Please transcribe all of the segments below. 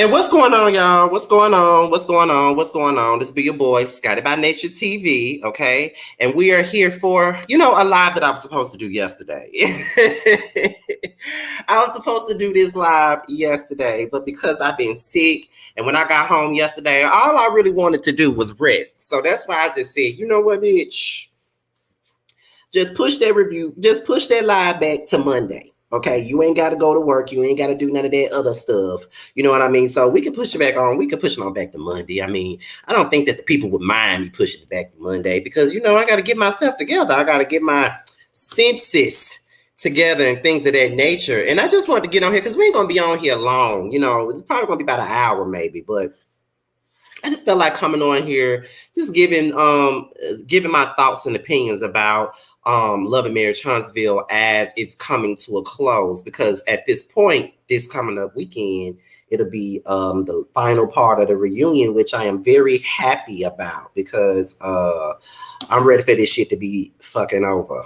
And what's going on, y'all? What's going on? What's going on? What's going on? This be your boy, Scotty by Nature TV, okay? And we are here for, a live that I was supposed to do yesterday. I was supposed to do this live yesterday, but because I've been sick, and when I got home yesterday, all I really wanted to do was rest. So that's why I just said, you know what, bitch? Just push that live back to Monday. Okay, you ain't got to go to work. You ain't got to do none of that other stuff. You know what I mean? So we can push it back on. We can push it on back to Monday. I mean, I don't think that the people would mind me pushing it back to Monday because, I got to get myself together. I got to get my senses together and things of that nature. And I just wanted to get on here because we ain't going to be on here long. It's probably going to be about an hour maybe, but I just felt like coming on here, just giving my thoughts and opinions about Love and Marriage Huntsville as it's coming to a close, because at this point, this coming up weekend, it'll be the final part of the reunion, which I am very happy about because I'm ready for this shit to be fucking over.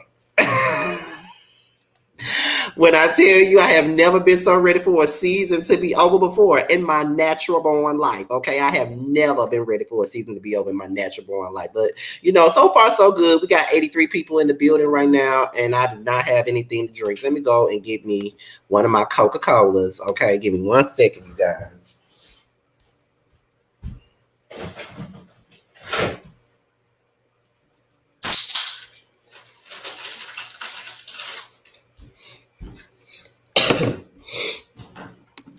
When I tell you I have never been so ready for a season to be over before in my natural born life, okay? I have never been ready for a season to be over in my natural born life. But, so far so good. We got 83 people in the building right now, and I do not have anything to drink. Let me go and get me one of my Coca-Colas, okay? Give me 1 second, you guys.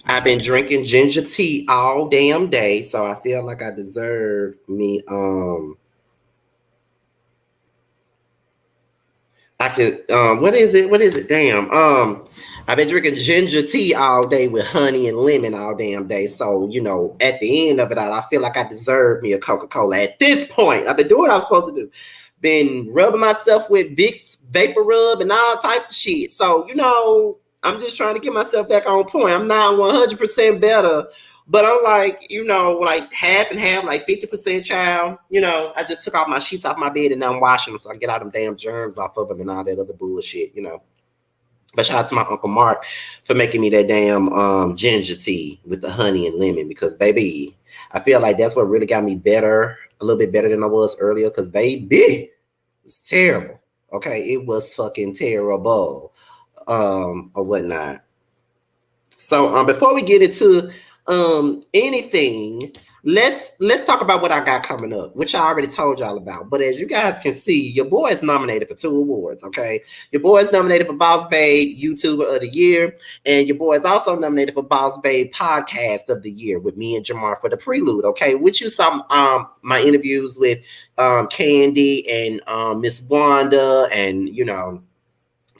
I've been drinking ginger tea all damn day, so I feel like I deserve me I could what is it? Damn. I've been drinking ginger tea all day with honey and lemon all damn day. So, at the end of it all, I feel like I deserve me a Coca-Cola at this point. I've been doing what I'm supposed to do. Been rubbing myself with Vicks Vapor Rub and all types of shit. So, I'm just trying to get myself back on point. I'm not 100% better, but I'm like, like half and half, like 50% child. I just took all my sheets off my bed and now I'm washing them so I can get all them damn germs off of them and all that other bullshit, But shout out to my Uncle Mark for making me that damn ginger tea with the honey and lemon because, baby, I feel like that's what really got me better, a little bit better than I was earlier because, baby, it was terrible. Okay, it was fucking terrible. Or whatnot. So before we get into anything, let's talk about what I got coming up, which I already told y'all about. But as you guys can see, your boy is nominated for 2 awards. Okay, your boy is nominated for Boss Babe YouTuber of the Year, and your boy is also nominated for Boss Babe Podcast of the Year with me and Jamar for the Prelude. Okay, which you saw my interviews with Candy and Miss Wanda and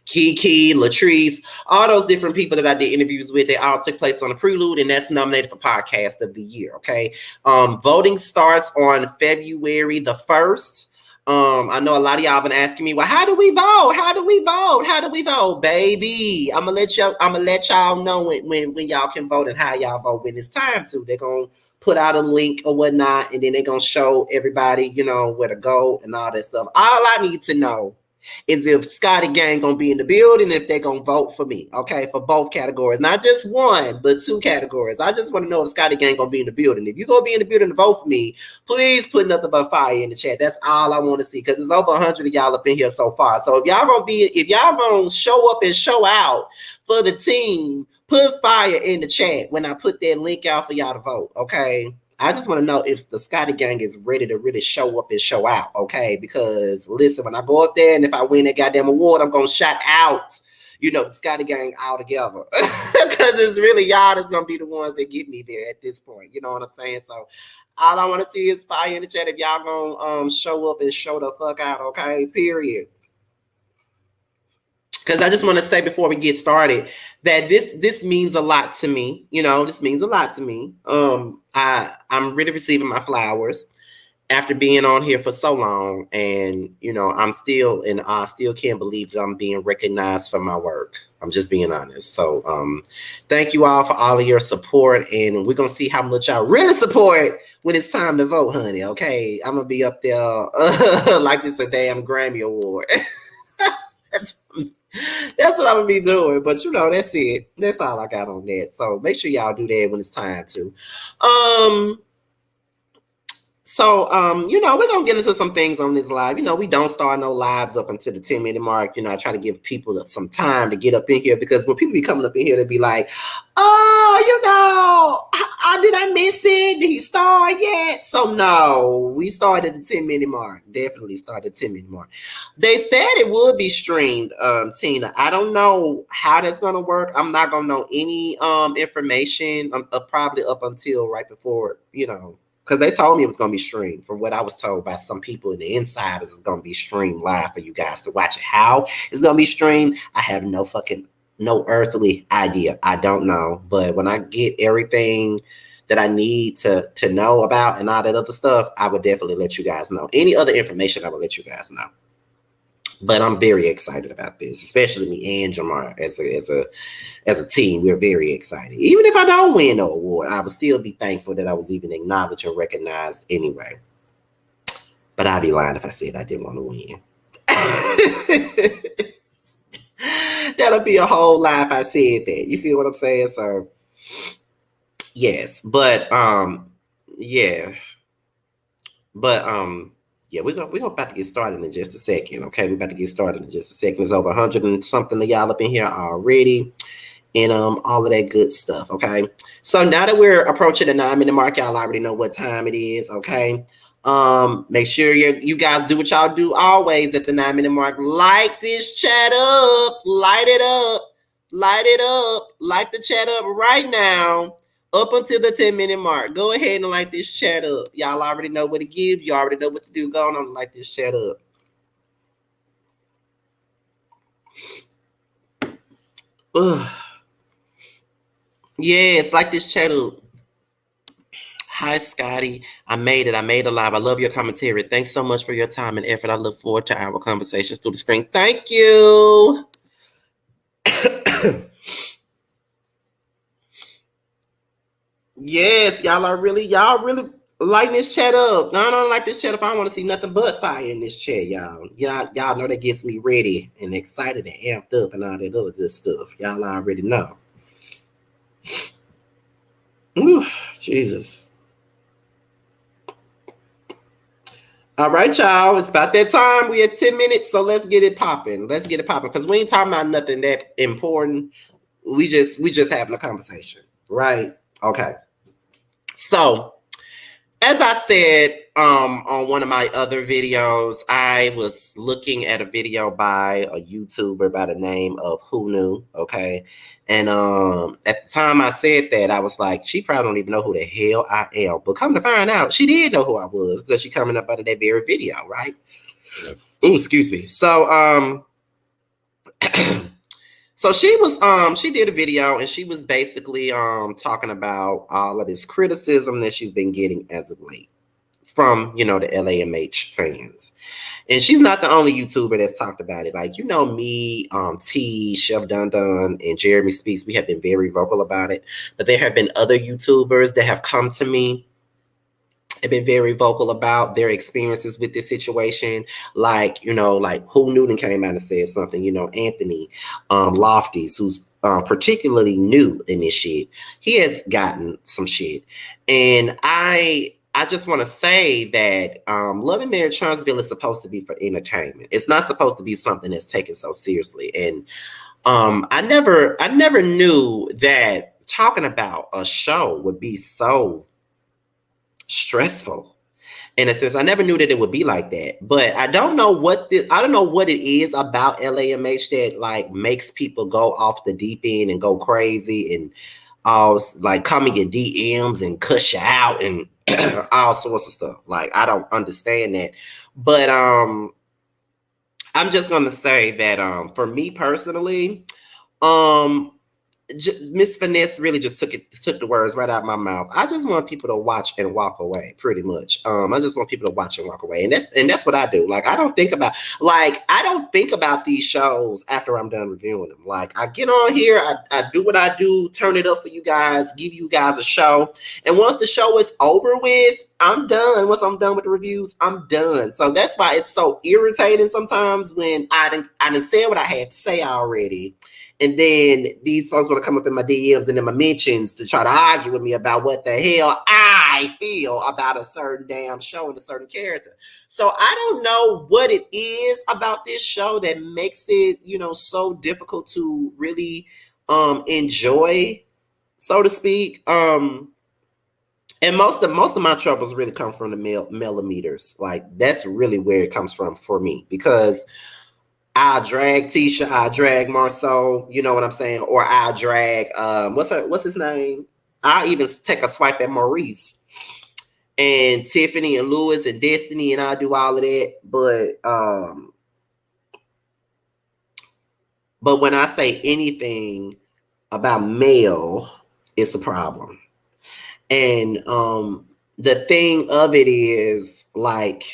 Kiki, Latrice, all those different people that I did interviews with, they all took place on the Prelude, and that's nominated for Podcast of the Year, okay? Voting starts on February the 1st. I know a lot of y'all been asking me, well, how do we vote? How do we vote? How do we vote? Baby, I'm gonna let y'all know when y'all can vote and how y'all vote when it's time to. They're gonna put out a link or whatnot, and then they're gonna show everybody, where to go and all that stuff. All I need to know is if Scotty Gang gonna be in the building, if they're gonna vote for me, okay, for both categories, not just one, but 2 categories. I just want to know if Scotty Gang gonna be in the building. If you're gonna be in the building to vote for me, please put nothing but fire in the chat. That's all I want to see, because there's over 100 of y'all up in here so far. So if y'all gonna show up and show out for the team, put fire in the chat when I put that link out for y'all to vote, okay? I just want to know if the Scotty Gang is ready to really show up and show out, okay? Because, listen, when I go up there and if I win that goddamn award, I'm going to shout out, the Scotty Gang all together. Because it's really y'all that's going to be the ones that get me there at this point. You know what I'm saying? So, all I want to see is fire in the chat if y'all going to show up and show the fuck out, okay? Period. Because I just want to say before we get started that this means a lot to me. This means a lot to me. I'm really receiving my flowers after being on here for so long, and I still can't believe that I'm being recognized for my work. I'm just being honest. So thank you all for all of your support, and we're gonna see how much y'all really support when it's time to vote, honey. Okay, I'm gonna be up there like it's a damn Grammy award. That's what I'm gonna be doing. But that's it. That's all I got on that. So make sure y'all do that when it's time to. Um, we're gonna get into some things on this live. We don't start no lives up until the 10-minute mark. I try to give people some time to get up in here because when people be coming up in here, they be like, oh, did I miss it? Did he start yet? So no, we started the 10-minute mark. Definitely started 10-minute mark. They said it would be streamed, Tina. I don't know how that's gonna work. I'm not gonna know any information probably up until right before, because they told me it was going to be streamed. From what I was told by some people in the insiders, it's going to be streamed live for you guys to watch it. How it's going to be streamed, I have no earthly idea. I don't know. But when I get everything that I need to know about and all that other stuff, I would definitely let you guys know. Any other information, I will let you guys know. But I'm very excited about this, especially me and Jamar as a team. We're very excited. Even if I don't win no award, I would still be thankful that I was even acknowledged and recognized anyway. But I'd be lying if I said I didn't want to win. That'll be a whole lie if I said that. You feel what I'm saying? So yes, but yeah. But yeah, we're about to get started in just a second. Okay, we're about to get started in just a second. There's over 100 and something of y'all up in here already, and all of that good stuff. Okay, so now that we're approaching the 9-minute mark, y'all already know what time it is. Okay, make sure you guys do what y'all do always at the 9-minute mark. Light this chat up, light it up, light the chat up right now. Up until the 10-minute mark. Go ahead and light this chat up. Y'all already know what to give. You already know what to do. Go on and light this chat up. Ugh. Yes, like this chat up. Hi, Scotty. I made it. I made it live. I love your commentary. Thanks so much for your time and effort. I look forward to our conversations through the screen. Thank you. Yes, y'all really lighting this chat up. No, I don't like this chat up. I don't want to see nothing but fire in this chat, y'all. Y'all know that gets me ready and excited and amped up and all that other good stuff. Y'all already know. Ooh, Jesus. All right, y'all. It's about that time. We at 10 minutes, so let's get it popping. Let's get it popping because we ain't talking about nothing that important. We just having a conversation, right? Okay. So, as I said on one of my other videos, I was looking at a video by a YouTuber by the name of Who Knew, okay? And at the time I said that, I was like, she probably don't even know who the hell I am. But come to find out, she did know who I was because she coming up out of that very video, right? Ooh, excuse me. So so she did a video and she was basically talking about all of this criticism that she's been getting as of late from the LAMH fans. And she's not the only YouTuber that's talked about it. Like, me, T, Chef Dun Dun, and Jeremy Speaks, we have been very vocal about it. But there have been other YouTubers that have come to me have been very vocal about their experiences with this situation. Like, Who Newton came out and said something, Anthony Lofties, who's particularly new in this shit. He has gotten some shit. And I just want to say that Love and Marriage Charlottesville is supposed to be for entertainment. It's not supposed to be something that's taken so seriously. And I never knew that talking about a show would be so stressful. In a sense, I never knew that it would be like that. But I don't know what it is about LAMH that like makes people go off the deep end and go crazy and all like come in your DMs and cuss you out and all sorts of stuff. Like, I don't understand that. But I'm just gonna say that for me personally, Miss Finesse really just took the words right out of my mouth. I just want people to watch and walk away, pretty much. I just want people to watch and walk away, and that's what I do. Like I don't think about these shows after I'm done reviewing them. Like I get on here, I do what I do, turn it up for you guys, give you guys a show, and once the show is over with, I'm done. Once I'm done with the reviews, I'm done. So that's why it's so irritating sometimes when I done said what I had to say already. And then these folks want to come up in my DMs and in my mentions to try to argue with me about what the hell I feel about a certain damn show and a certain character. So I don't know what it is about this show that makes it, so difficult to really enjoy, so to speak. And most of my troubles really come from the millimeters. Like that's really where it comes from for me, because I'll drag Tisha, I'll drag Marceau, you know what I'm saying? Or I'll drag what's his name? I'll even take a swipe at Maurice and Tiffany and Lewis and Destiny, and I'll do all of that. But when I say anything about male, it's a problem. And the thing of it is, like,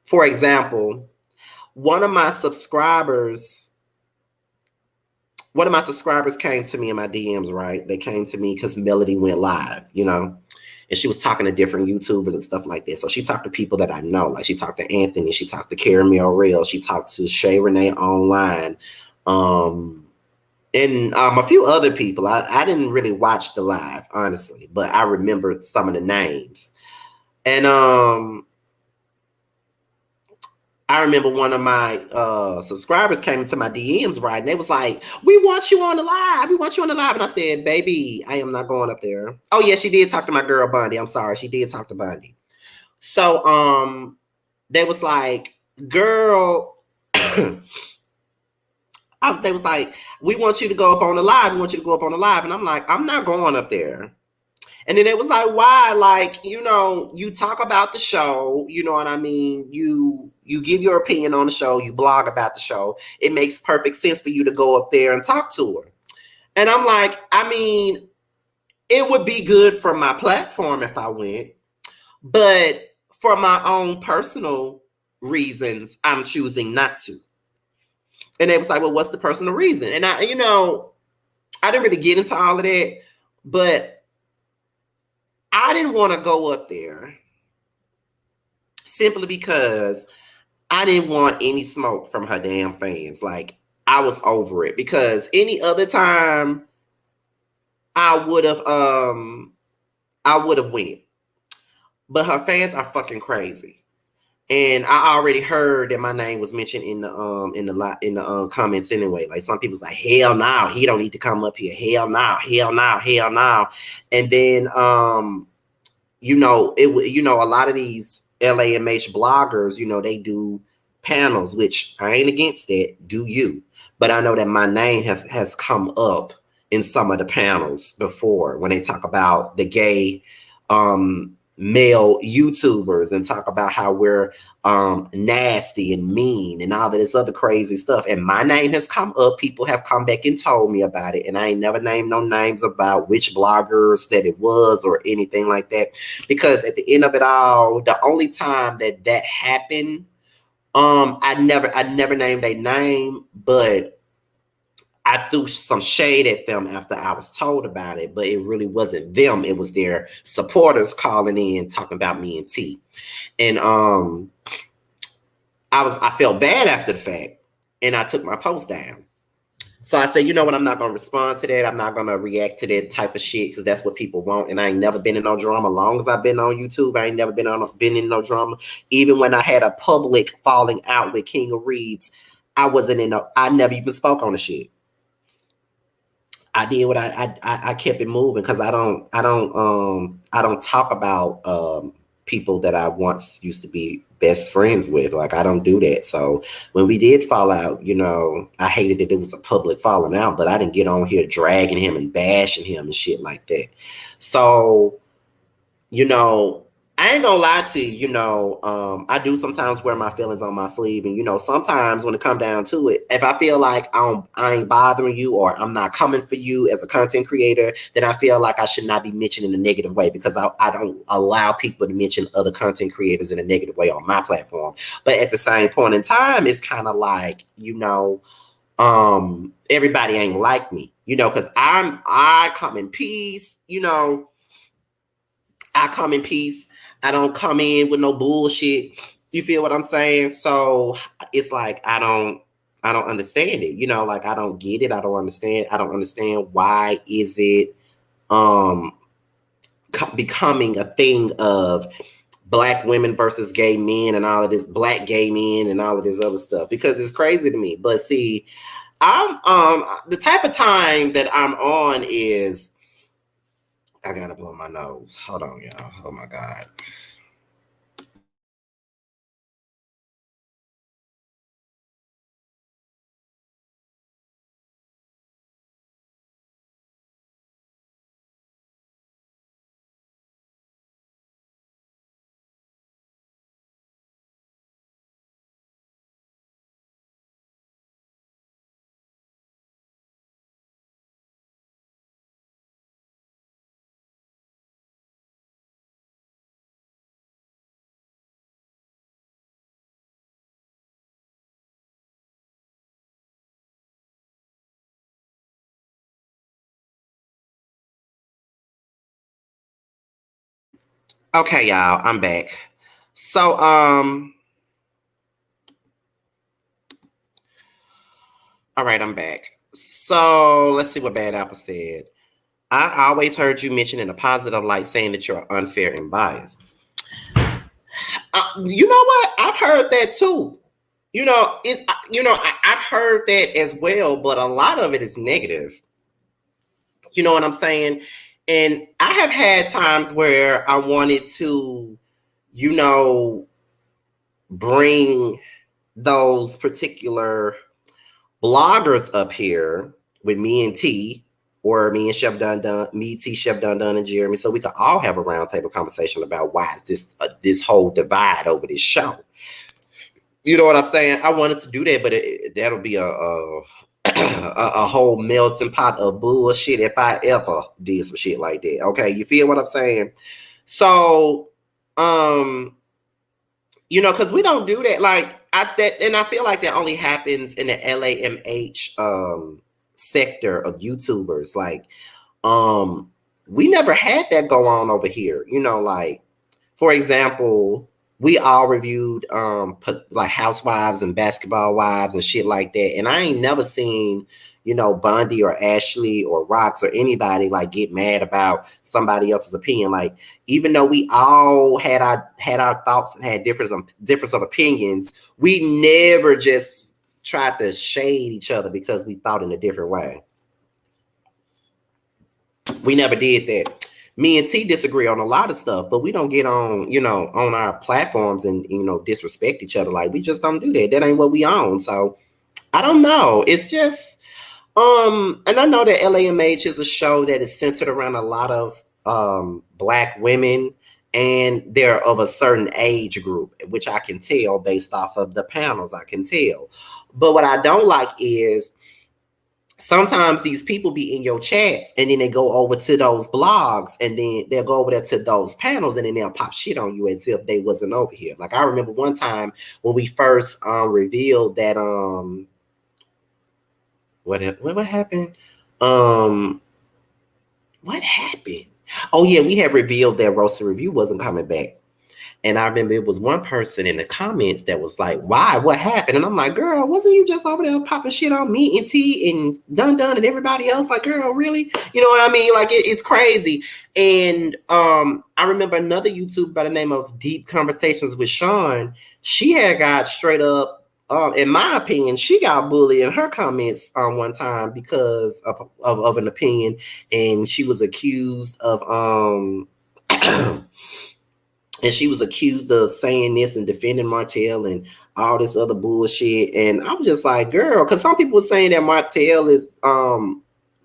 for example, one of my subscribers came to me in my DMs, right? They came to me because Melody went live, and she was talking to different YouTubers and stuff like that. So she talked to people that I know. Like she talked to Anthony, she talked to Caramel Real, she talked to Shay Renee Online, and a few other people. I didn't really watch the live, honestly, but I remember some of the names. And I remember one of my subscribers came into my DMs, right? And they was like, we want you on the live. We want you on the live. And I said, baby, I am not going up there. Oh, yeah, she did talk to my girl, Bundy. I'm sorry. She did talk to Bundy. So they was like, girl, they was like, we want you to go up on the live. We want you to go up on the live. And I'm like, I'm not going up there. And then it was like, why? Like, you talk about the show, you know what I mean? You give your opinion on the show, you blog about the show. It makes perfect sense for you to go up there and talk to her. And I'm like, I mean, it would be good for my platform if I went, but for my own personal reasons, I'm choosing not to. And they was like, well, what's the personal reason? And I didn't really get into all of that, but I didn't want to go up there simply because I didn't want any smoke from her damn fans. Like, I was over it, because any other time I would have went. But her fans are fucking crazy. And I already heard that my name was mentioned in the comments anyway. Like some people's like, hell no, he don't need to come up here. Hell no, hell no, hell no. And then a lot of these LAMH bloggers, they do panels, which I ain't against that. Do you? But I know that my name has come up in some of the panels before when they talk about the gay male YouTubers and talk about how we're nasty and mean and all of this other crazy stuff. And my name has come up. People have come back and told me about it. And I ain't never named no names about which bloggers that it was or anything like that. Because at the end of it all, the only time that happened, I never named a name, but I threw some shade at them after I was told about it, but it really wasn't them. It was their supporters calling in, talking about me and T. And I felt bad after the fact, and I took my post down. So I said, you know what? I'm not going to respond to that. I'm not going to react to that type of shit, because that's what people want. And I ain't never been in no drama. Long as I've been on YouTube, I ain't never been in no drama. Even when I had a public falling out with King of Reeds, I never even spoke on the shit. I did what I kept it moving, because I don't talk about people that I once used to be best friends with. Like, I don't do that. So when we did fall out, I hated that it was a public falling out, but I didn't get on here dragging him and bashing him and shit like that. So, I ain't gonna lie to you, I do sometimes wear my feelings on my sleeve. And, sometimes when it come down to it, if I feel like I ain't bothering you or I'm not coming for you as a content creator, then I feel like I should not be mentioned in a negative way because I don't allow people to mention other content creators in a negative way on my platform. But at the same point in time, it's kind of like, everybody ain't like me, because I come in peace, I come in peace. I don't come in with no bullshit. You feel what I'm saying? So it's like I don't understand it. Like I don't get it. I don't understand. I don't understand why is it um becoming a thing of black women versus gay men and all of this black gay men and all of this other stuff because it's crazy to me. But see, I'm the type of time that I'm on is I gotta blow my nose. Hold on, y'all. Oh my god. Okay, y'all, I'm back. So, all right, I'm back. So let's see what Bad Apple said. I always heard you mention in a positive light saying that you're unfair and biased. You know what? I've heard that too. I've heard that as well, but a lot of it is negative. You know what I'm saying? And I have had times where I wanted to, you know, bring those particular bloggers up here with me and T, or me and Chef Dun Dun, me, T, Chef Dun Dun, and Jeremy, so we could all have a roundtable conversation about why is this whole divide over this show. You know what I'm saying? I wanted to do that, but that'll be a whole melting pot of bullshit if I ever did some shit like that. Okay, you feel what I'm saying? So, because we don't do that. Like and I feel like that only happens in the LAMH sector of YouTubers. Like, we never had that go on over here. Like, for example, we all reviewed like Housewives and Basketball Wives and shit like that. And I ain't never seen, Bundy or Ashley or Rox or anybody like get mad about somebody else's opinion. Like, even though we all had our thoughts and had difference of opinions, we never just tried to shade each other because we thought in a different way. We never did that. Me and T disagree on a lot of stuff, but we don't get on, on our platforms and, disrespect each other. Like, we just don't do that. That ain't what we own. So I don't know. It's just, and I know that LAMH is a show that is centered around a lot of Black women, and they're of a certain age group, which I can tell based off of the panels. I can tell. But what I don't like is sometimes these people be in your chats and then they go over to those blogs and then they'll go over there to those panels and then they'll pop shit on you as if they wasn't over here. Like, I remember one time when we first revealed that what happened? What happened? Oh yeah, we had revealed that Roasted Review wasn't coming back. And I remember it was one person in the comments that was like, why? What happened? And I'm like, girl, wasn't you just over there popping shit on me and T and Dun Dun and everybody else? Like, girl, really? You know what I mean? Like, it's crazy. And I remember another YouTuber by the name of Deep Conversations with Sean. She had got straight up, in my opinion, she got bullied in her comments one time because of an opinion. And she was accused of and she was accused of saying this and defending Martell and all this other bullshit. And I was just like, girl, because some people were saying that Martell is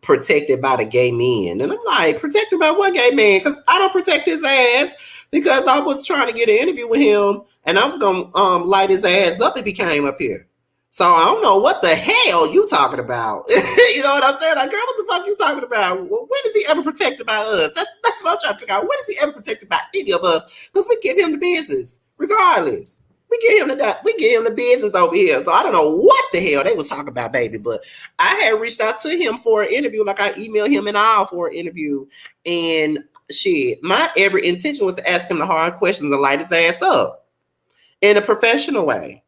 protected by the gay men. And I'm like, protected by what gay man? Because I don't protect his ass, because I was trying to get an interview with him and I was going to light his ass up if he came up here. So I don't know what the hell you talking about. You know what I'm saying? Like, girl, what the fuck you talking about? Well, when is he ever protected by us? That's what I'm trying to figure out. When is he ever protected by any of us? Because we give him the business, regardless. We give him the business over here. So I don't know what the hell they was talking about, baby. But I had reached out to him for an interview. Like, I emailed him and all for an interview. And shit, my every intention was to ask him the hard questions and light his ass up in a professional way.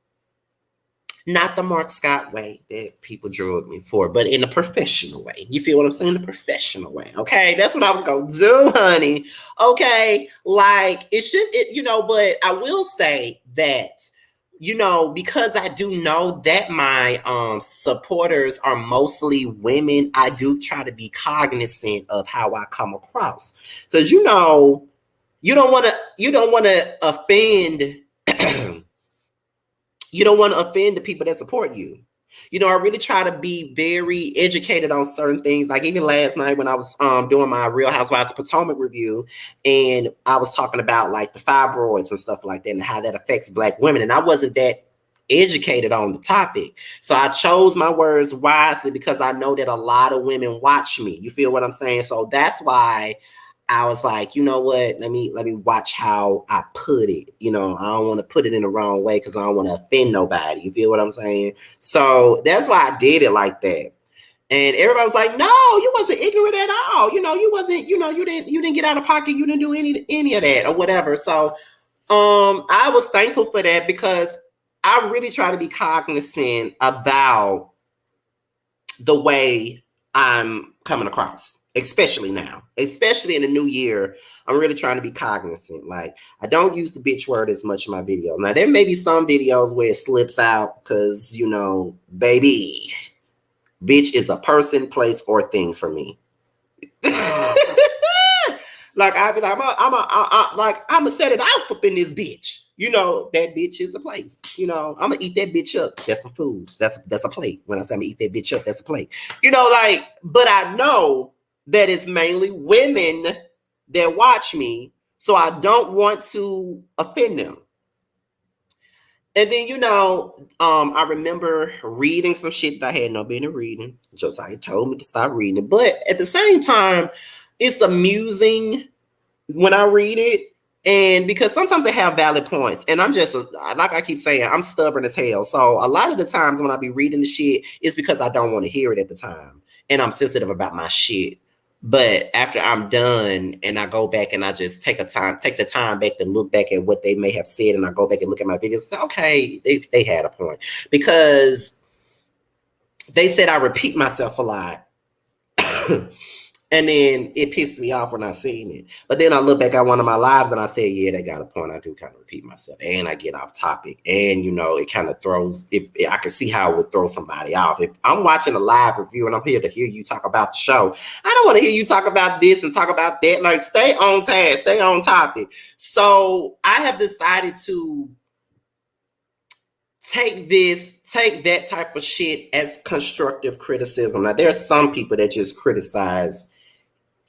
Not the Mark Scott way that people drug me for, but in a professional way. You feel what I'm saying? The professional way. Okay, that's what I was gonna do, honey. Okay, like but I will say that, because I do know that my supporters are mostly women, I do try to be cognizant of how I come across, because you don't want to offend. You don't want to offend the people that support you. I really try to be very educated on certain things. Like, even last night when I was doing my Real Housewives of Potomac review, and I was talking about like the fibroids and stuff like that and how that affects Black women. And I wasn't that educated on the topic. So I chose my words wisely, because I know that a lot of women watch me. You feel what I'm saying? So that's why I was like, you know what? Let me watch how I put it. I don't want to put it in the wrong way, because I don't want to offend nobody. You feel what I'm saying? So that's why I did it like that. And everybody was like, no, you wasn't ignorant at all. You wasn't, you didn't get out of pocket. You didn't do any of that or whatever. So I was thankful for that, because I really try to be cognizant about the way I'm coming across. Especially now, especially in the new year, I'm really trying to be cognizant. Like, I don't use the bitch word as much in my videos. Now, there may be some videos where it slips out because, baby, bitch is a person, place, or thing for me. Like, I'd be like, I'm gonna set it off up in this bitch. That bitch is a place. I'm gonna eat that bitch up. That's some food. That's a plate. When I say I'm gonna eat that bitch up, that's a plate. But I know that it's mainly women that watch me, so I don't want to offend them. And then, I remember reading some shit that I had no business reading. Josiah told me to stop reading it. But at the same time, it's amusing when I read it. And because sometimes they have valid points. And I'm just, like I keep saying, I'm stubborn as hell. So a lot of the times when I be reading the shit, it's because I don't want to hear it at the time. And I'm sensitive about my shit. But after I'm done and I go back and I just take the time back to look back at what they may have said, and I go back and look at my videos and say, okay, they had a point. Because they said I repeat myself a lot. And then it pissed me off when I seen it. But then I look back at one of my lives and I said, yeah, they got a point. I do kind of repeat myself. And I get off topic. And, it kind of throws, I can see how it would throw somebody off. If I'm watching a live review and I'm here to hear you talk about the show, I don't want to hear you talk about this and talk about that. Like, stay on task, stay on topic. So I have decided to take that type of shit as constructive criticism. Now, there are some people that just criticize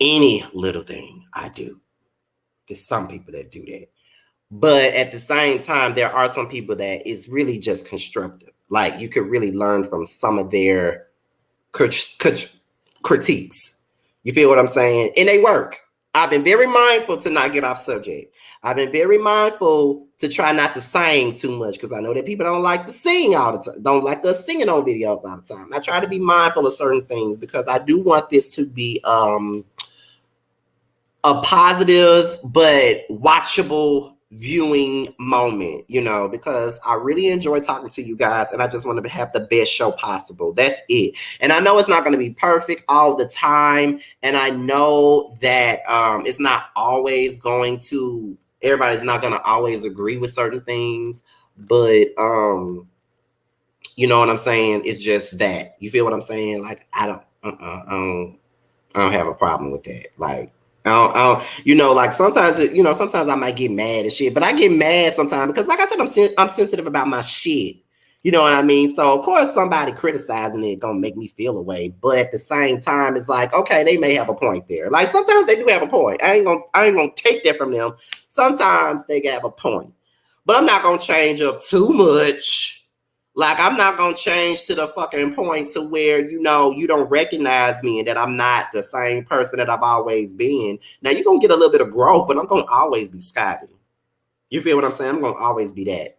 any little thing I do. There's some people that do that. But at the same time, there are some people that is really just constructive. Like, you could really learn from some of their critiques. You feel what I'm saying? And they work. I've been very mindful to not get off subject. I've been very mindful to try not to sing too much, because I know that people don't like to sing all the time, don't like us singing on videos all the time. I try to be mindful of certain things, because I do want this to be a positive but watchable viewing moment, because I really enjoy talking to you guys, and I just want to have the best show possible. That's it. And I know it's not going to be perfect all the time, and I know that it's not always going to, everybody's not going to always agree with certain things, but you know what I'm saying? It's just that. You feel what I'm saying? Like, I don't have a problem with that. Like, I don't, like sometimes, sometimes I might get mad and shit, but I get mad sometimes because, like I said, I'm sensitive about my shit. You know what I mean? So of course somebody criticizing it gonna make me feel away, but at the same time, it's like, okay, they may have a point there. Like sometimes they do have a point. I ain't gonna take that from them. Sometimes they have a point. But I'm not gonna change up too much. Like I'm not gonna change to the fucking point to where you don't recognize me and that I'm not the same person that I've always been. Now you're gonna get a little bit of growth, but I'm gonna always be Scotty. You feel what I'm saying? I'm gonna always be that.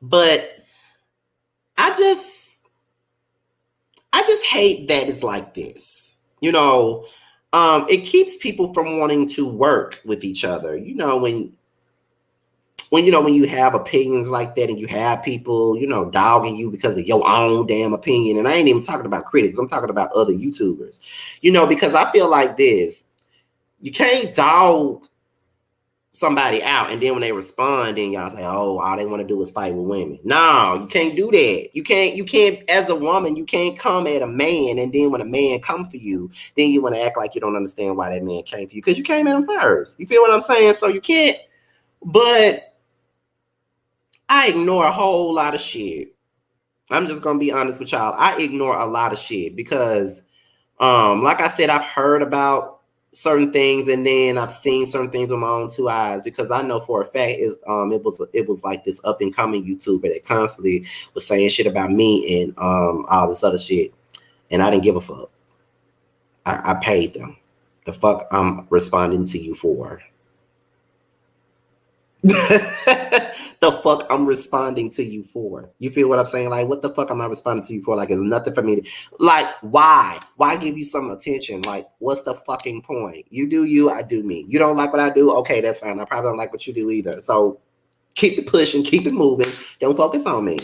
But I just hate that it's like this. It keeps people from wanting to work with each other. When you have opinions like that and you have people, dogging you because of your own damn opinion. And I ain't even talking about critics. I'm talking about other YouTubers, because I feel like this. You can't dog somebody out and then when they respond, then y'all say, oh, all they want to do is fight with women. No, you can't do that. You can't, as a woman, you can't come at a man and then when a man come for you, then you want to act like you don't understand why that man came for you because you came at him first. You feel what I'm saying? So you can't, but I ignore a whole lot of shit. I'm just going to be honest with y'all. I ignore a lot of shit because, like I said, I've heard about certain things and then I've seen certain things with my own two eyes because I know for a fact it was like this up and coming YouTuber that constantly was saying shit about me and all this other shit, and I didn't give a fuck. I paid them. The fuck I'm responding to you for? The fuck I'm responding to you for? You feel what I'm saying? Like, what the fuck am I responding to you for? Like, it's nothing for me to, like, why give you some attention? Like, what's the fucking point? You do you, I do me. You don't like what I do? Okay, that's fine. I probably don't like what you do either. So keep it pushing, keep it moving. Don't focus on me.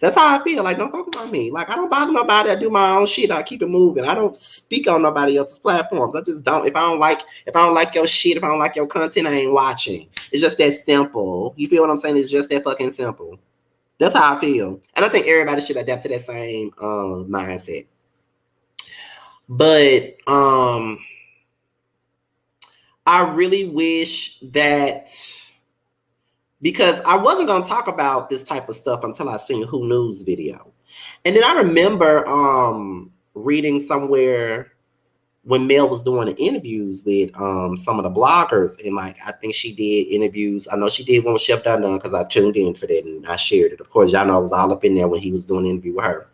That's how I feel. Like, don't focus on me. Like, I don't bother nobody. I do my own shit. I keep it moving. I don't speak on nobody else's platforms. I just don't. If I don't like your shit, if I don't like your content, I ain't watching. It's just that simple. You feel what I'm saying? It's just that fucking simple. That's how I feel. And I think everybody should adapt to that same mindset. But I really wish that, because I wasn't going to talk about this type of stuff until I seen Who News video. And then I remember reading somewhere when Mel was doing the interviews with some of the bloggers, and like I think she did interviews. I know she did one with Chef Dun Dun because I tuned in for that and I shared it. Of course, y'all know I was all up in there when he was doing the interview with her.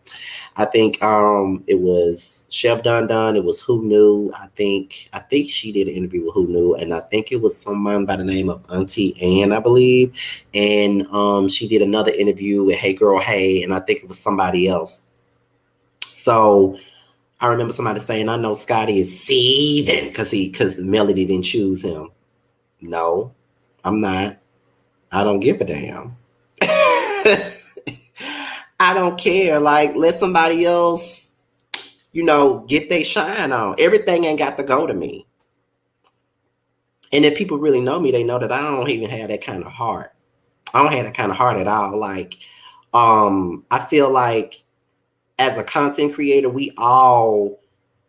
I think it was Chef Dun Dun. It was Who Knew. I think she did an interview with Who Knew, and I think it was someone by the name of Auntie Ann, I believe. And she did another interview with Hey Girl Hey, and I think it was somebody else. So I remember somebody saying, I know Scotty is seething because Melody didn't choose him. No, I'm not. I don't give a damn. I don't care. Like, let somebody else, get their shine on. Everything ain't got to go to me. And if people really know me, they know that I don't even have that kind of heart. I don't have that kind of heart at all. Like, I feel like as a content creator, we all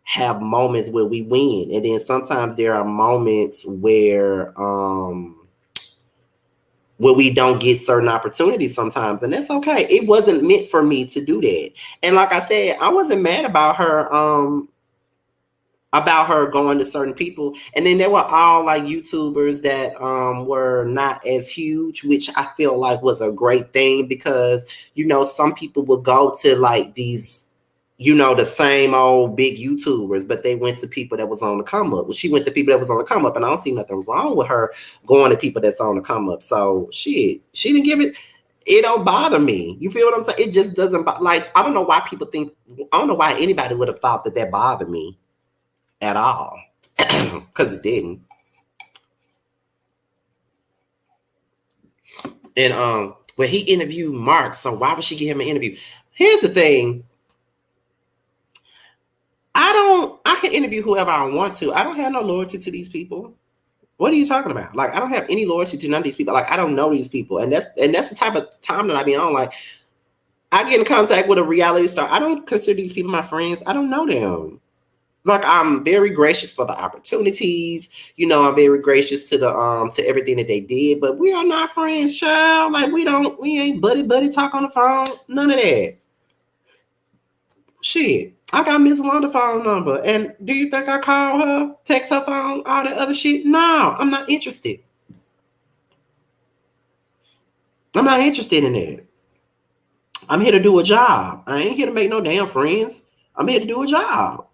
have moments where we win. And then sometimes there are moments where we don't get certain opportunities sometimes. And that's okay. It wasn't meant for me to do that. And like I said, I wasn't mad about her going to certain people. And then there were all like YouTubers that were not as huge, which I feel like was a great thing because, some people would go to like these, the same old big YouTubers, but they went to people that was on the come up. Well, she went to people that was on the come up, and I don't see nothing wrong with her going to people that's on the come up. So she didn't give it. It don't bother me. You feel what I'm saying? It just doesn't like, I don't know why people think, I don't know why anybody would have thought that bothered me at all, because it didn't. And when he interviewed Mark, so why would she give him an interview? Here's the thing. I can interview whoever I want to. I don't have no loyalty to these people. What are you talking about? Like, I don't have any loyalty to none of these people. Like, I don't know these people. And that's the type of time that I be on. Like, I get in contact with a reality star. I don't consider these people my friends. I don't know them. Like, I'm very gracious for the opportunities. You know, I'm very gracious to the to everything that they did. But we are not friends, child. Like, we ain't buddy talk on the phone. None of that. Shit. I got Miss Wanda phone number. And do you think I call her, text her phone, all that other shit? No, I'm not interested. I'm not interested in that. I'm here to do a job. I ain't here to make no damn friends. I'm here to do a job.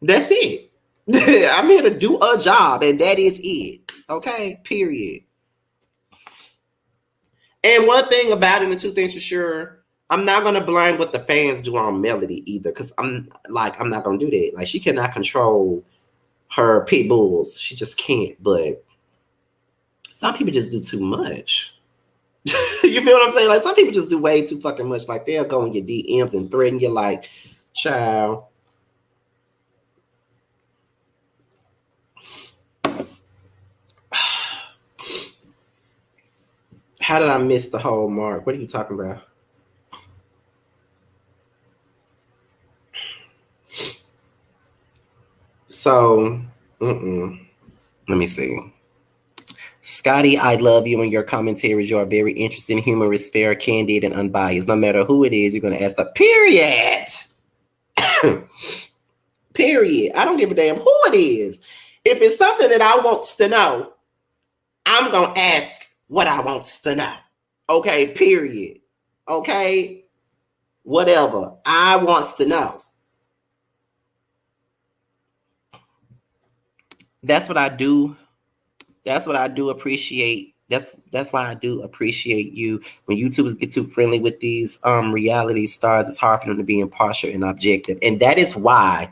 That's it. I'm here to do a job, and that is it. Okay, period. And one thing about it, and two things for sure, I'm not gonna blame what the fans do on Melody either, because I'm not gonna do that. Like, she cannot control her pit bulls. She just can't. But some people just do too much. You feel what I'm saying? Like, some people just do way too fucking much. Like, they'll go in your DMs and threaten you like, child. How did I miss the whole mark? What are you talking about? So, let me see. Scotty, I love you and your commentaries. You are very interesting, humorous, fair, candid, and unbiased. No matter who it is, you're going to ask the period. Period. I don't give a damn who it is. If it's something that I want to know, I'm going to ask what I want to know. Okay, period. Okay, whatever I wants to know. That's what I do. That's what I do appreciate. That's why I do appreciate you. When YouTubers get too friendly with these reality stars, it's hard for them to be impartial and objective. And that is why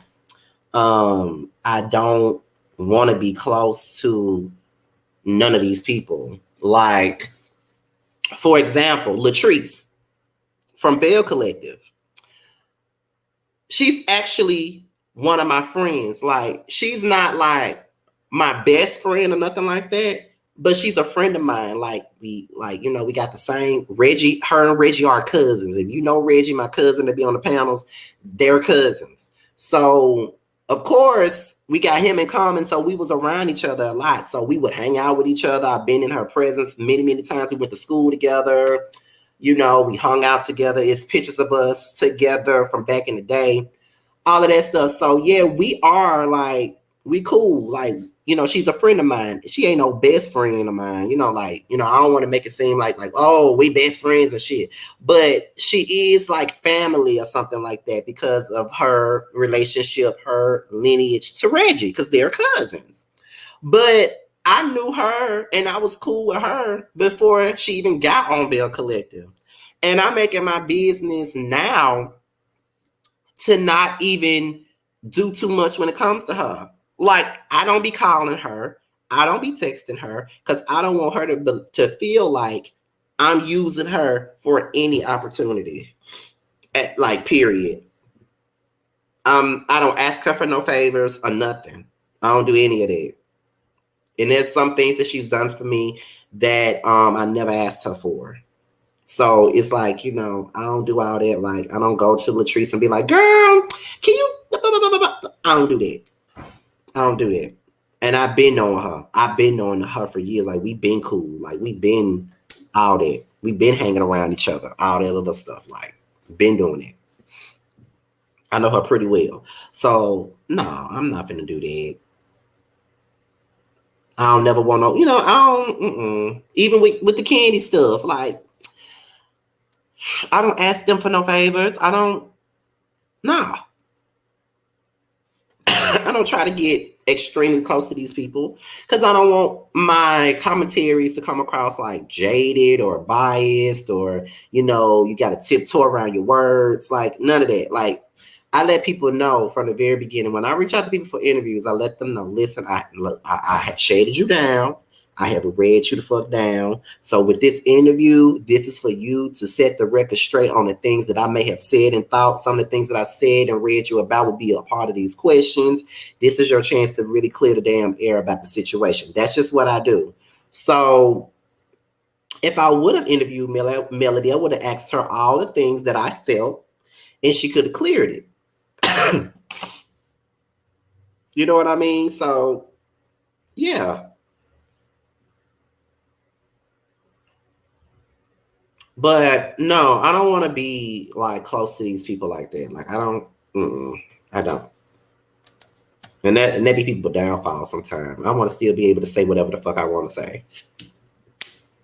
I don't want to be close to none of these people. Like, for example, Latrice from Bell Collective. She's actually one of my friends. Like, she's not like my best friend or nothing like that, but she's a friend of mine. Like, we got the same Reggie. Her and Reggie are cousins. If you know Reggie, my cousin to be on the panels, they're cousins. So of course we got him in common. So we was around each other a lot. So we would hang out with each other. I've been in her presence many times. We went to school together. You know, we hung out together. It's pictures of us together from back in the day. All of that stuff. So yeah, we are like, we cool. Like, you know, she's a friend of mine. She ain't no best friend of mine. You know, like, you know, I don't want to make it seem like, oh, we best friends and shit. But she is like family or something like that because of her relationship, her lineage to Reggie, because they're cousins. But I knew her and I was cool with her before she even got on Bell Collective. And I'm making my business now to not even do too much when it comes to her. Like, I don't be calling her. I don't be texting her because I don't want her to feel like I'm using her for any opportunity. Like, period. I don't ask her for no favors or nothing. I don't do any of that. And there's some things that she's done for me that I never asked her for. So it's like, you know, I don't do all that. Like, I don't go to Latrice and be like, girl, can you? I don't do that. I don't do that. And I've been knowing her. I've been knowing her for years. Like, we've been cool. Like, we've been all that. We've been hanging around each other. All that other stuff. Like, been doing it. I know her pretty well. So, no, I'm not finna do that. I don't never want to, you know, I don't, even with the candy stuff, like, I don't ask them for no favors. I don't, no. I don't try to get extremely close to these people because I don't want my commentaries to come across like jaded or biased or, you know, you got to tiptoe around your words. Like, none of that. Like, I let people know from the very beginning. When I reach out to people for interviews, I let them know, listen, I have shaded you down. I have read you the fuck down. So with this interview, this is for you to set the record straight on the things that I may have said and thought. Some of the things that I said and read you about will be a part of these questions. This is your chance to really clear the damn air about the situation. That's just what I do. So if I would have interviewed Melody, I would have asked her all the things that I felt and she could have cleared it. You know what I mean? So yeah. But no, I don't want to be like close to these people like that. Like I don't. I don't. And that be people downfall sometimes. I want to still be able to say whatever the fuck I want to say.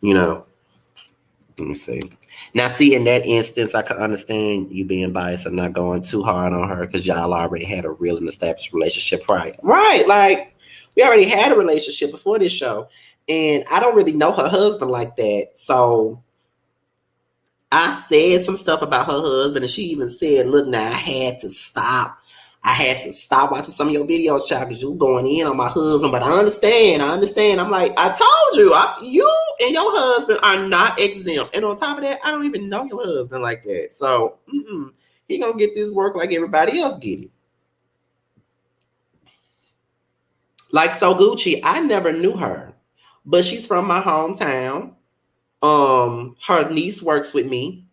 You know. Let me see. Now, see, in that instance, I can understand you being biased and not going too hard on her because y'all already had a real and established relationship prior. Right. Like, we already had a relationship before this show. And I don't really know her husband like that. So I said some stuff about her husband, and she even said, "Look, now I had to stop. I had to stop watching some of your videos, child, because you was going in on my husband." But I understand. I understand. I'm like, I told you, you and your husband are not exempt. And on top of that, I don't even know your husband like that. So he gonna get this work like everybody else get it. Like So Gucci, I never knew her, but she's from my hometown. Her niece works with me.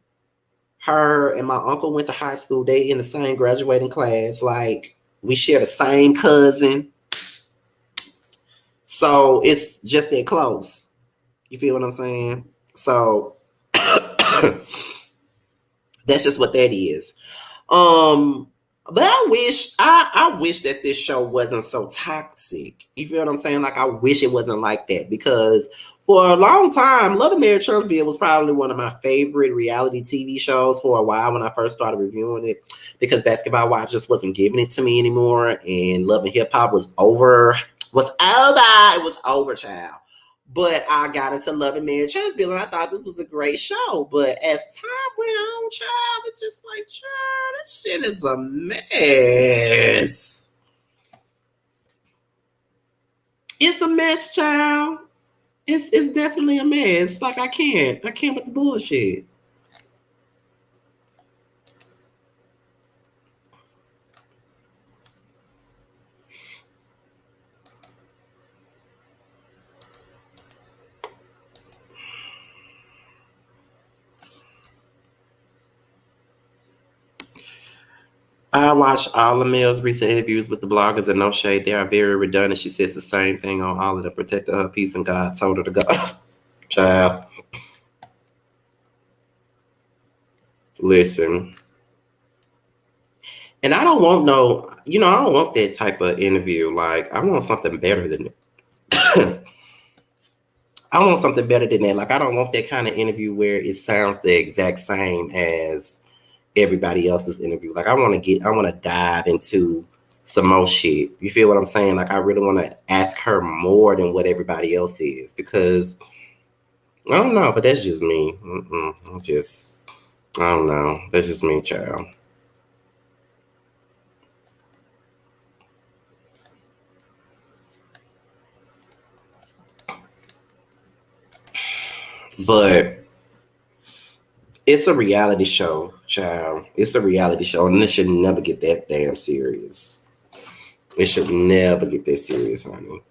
Her and my uncle went to high school. They in the same graduating class. Like we share the same cousin. So it's just that close. You feel what I'm saying? So that's just what that is. But I wish that this show wasn't so toxic. You feel what I'm saying? Like I wish it wasn't like that because for a long time, Love and Marriage Trumsville was probably one of my favorite reality TV shows for a while when I first started reviewing it because Basketball Wives just wasn't giving it to me anymore and Love and Hip Hop was over. It was over, child. But I got into Love and Marriage Trumsville and I thought this was a great show. But as time went on, child, it's just like, child, this shit is a mess. It's a mess, child. It's definitely a mess. Like I can't with the bullshit. I watched all of Mel's recent interviews with the bloggers and no shade. They are very redundant. She says the same thing on all of them. Protected her peace and God told her to go. Child. Listen. And I don't want I don't want that type of interview. Like, I want something better than that. I want something better than that. Like, I don't want that kind of interview where it sounds the exact same as everybody else's interview. Like, I want to dive into some more shit. You feel what I'm saying? Like, I really want to ask her more than what everybody else is because I don't know, but that's just me. I don't know. That's just me, child. But it's a reality show, child. It's a reality show, and it should never get that damn serious. It should never get that serious, honey.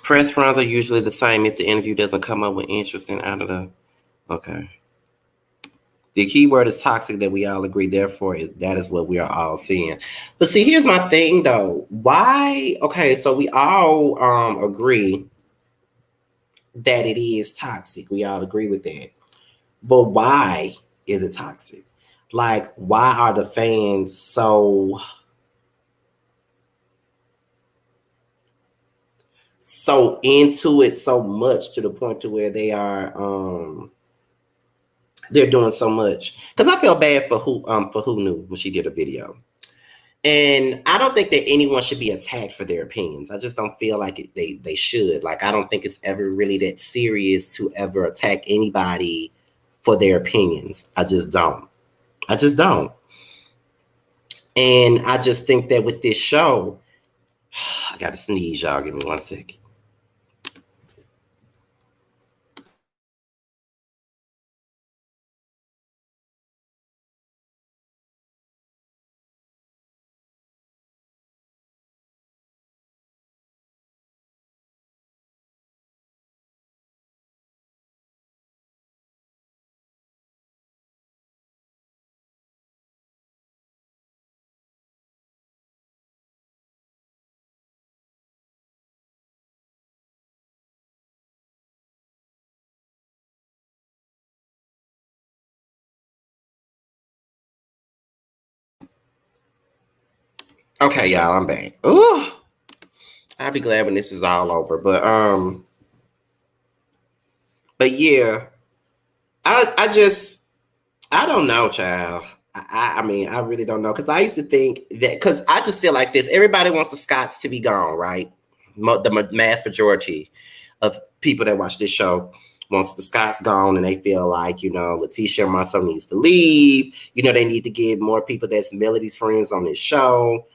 Press runs are usually the same if the interview doesn't come up with interesting out of the. Okay. The key word is toxic that we all agree. Therefore, that is what we are all seeing. But see, here's my thing though. Why? Okay, so we all agree that it is toxic. We all agree with that. But why is it toxic? Like, why are the fans so into it so much to the point to where they're doing so much? Because I feel bad for who knew when she did a video. And I don't think that anyone should be attacked for their opinions. I just don't feel like they should. Like, I don't think it's ever really that serious to ever attack anybody for their opinions. I just don't. And I just think that with this show, I got to sneeze, y'all. Give me 1 second. Okay, y'all, I'm back. Ooh, I'll be glad when this is all over. But yeah, I don't know, child. I mean, I really don't know because I used to think that because I just feel like this. Everybody wants the Scots to be gone, right? The mass majority of people that watch this show wants the Scots gone, and they feel like Letitia and Marcel needs to leave. They need to get more people that's Melody's friends on this show.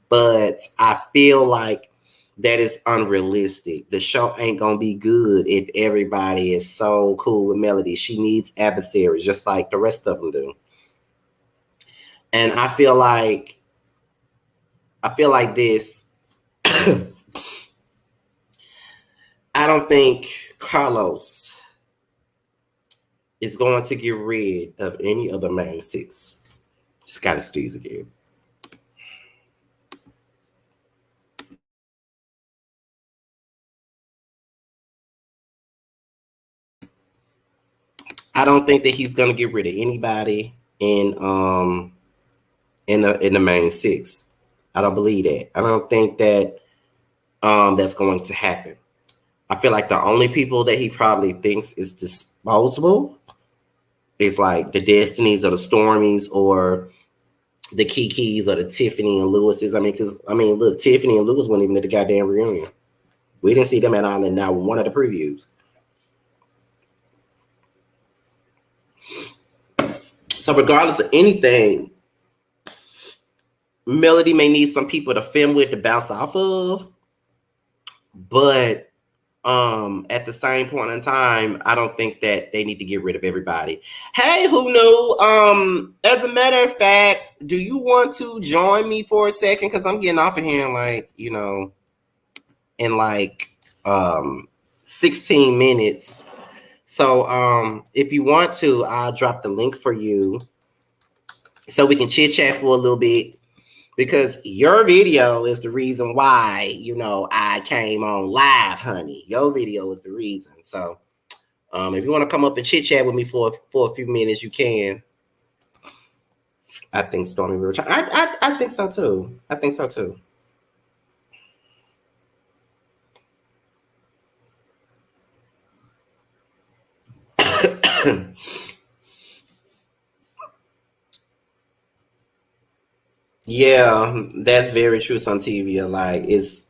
But I feel like that is unrealistic. The show ain't gonna be good if everybody is so cool with Melody. She needs adversaries, just like the rest of them do. And I feel like this. I don't think Carlos is going to get rid of any other main six. It's got to squeeze again. I don't think that he's going to get rid of anybody in the main six. I don't believe that. I don't think that that's going to happen. I feel like the only people that he probably thinks is disposable is like the Destinies or the Stormies or the Kikis or the Tiffany and Lewis's. Look, Tiffany and Lewis weren't even at the goddamn reunion. We didn't see them at all in now one of the previews. So regardless of anything, Melody may need some people to film with to bounce off of, but at the same point in time, I don't think that they need to get rid of everybody. Hey, who knew? As a matter of fact, do you want to join me for a second? Because I'm getting off of here in 16 minutes. So if you want to, I'll drop the link for you so we can chit chat for a little bit. Because your video is the reason why, I came on live, honey. Your video is the reason. So if you want to come up and chit chat with me for a few minutes, you can. I think Stormy will return. I think so too. I think so too. Yeah, that's very true. On TV, like it's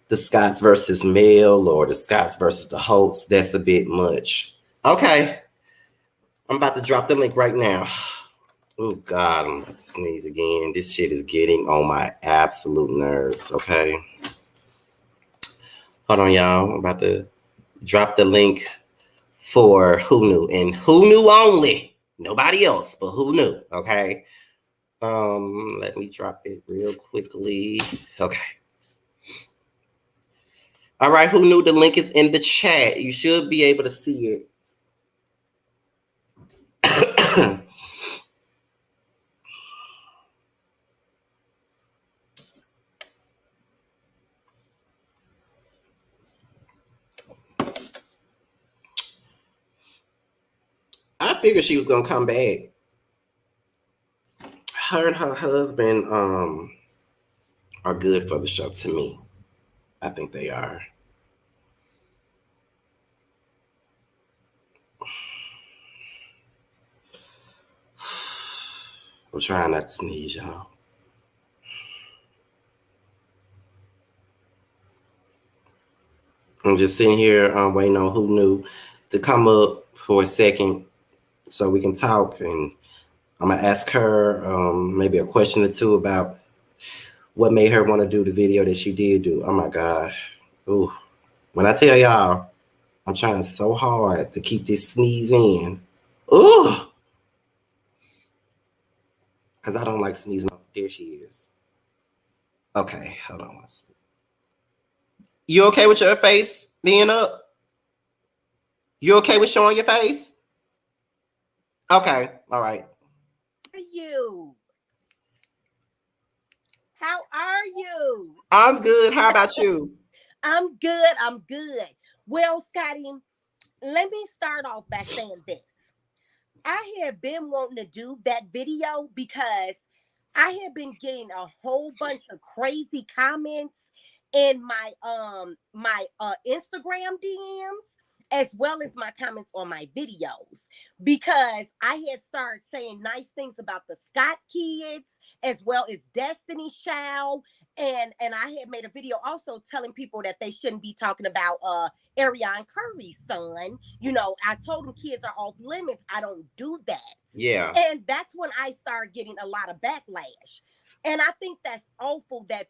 the Scots versus Mel or the Scots versus the Holtz. That's a bit much. Okay, I'm about to drop the link right now. Oh God, I'm about to sneeze again. This shit is getting on my absolute nerves. Okay, hold on, y'all. I'm about to drop the link for Who Knew and Who Knew only. Nobody else, but Who Knew. Okay. Let me drop it real quickly. Okay. All right, Who Knew? The link is in the chat. You should be able to see it. I figured she was gonna come back. Her and her husband are good for the show to me. I think they are. I'm trying not to sneeze, y'all. I'm just sitting here waiting on Who Knew to come up for a second so we can talk. And I'm going to ask her maybe a question or two about what made her want to do the video that she did do. Oh, my God. Ooh. When I tell y'all, I'm trying so hard to keep this sneeze in. Ooh. Because I don't like sneezing. There she is. Okay, hold on. You okay with your face being up? You okay with showing your face? Okay, all right. How are you? How are you? I'm good. How about you? I'm good. I'm good. Well, Scotty, let me start off by saying this. I had been wanting to do that video because I have been getting a whole bunch of crazy comments in my Instagram DMs, as well as my comments on my videos, because I had started saying nice things about the Scott kids as well as Destiny's Child. And I had made a video also telling people that they shouldn't be talking about Ariana Curry's son. You know, I told them kids are off limits. I don't do that. Yeah. And that's when I started getting a lot of backlash. And I think that's awful that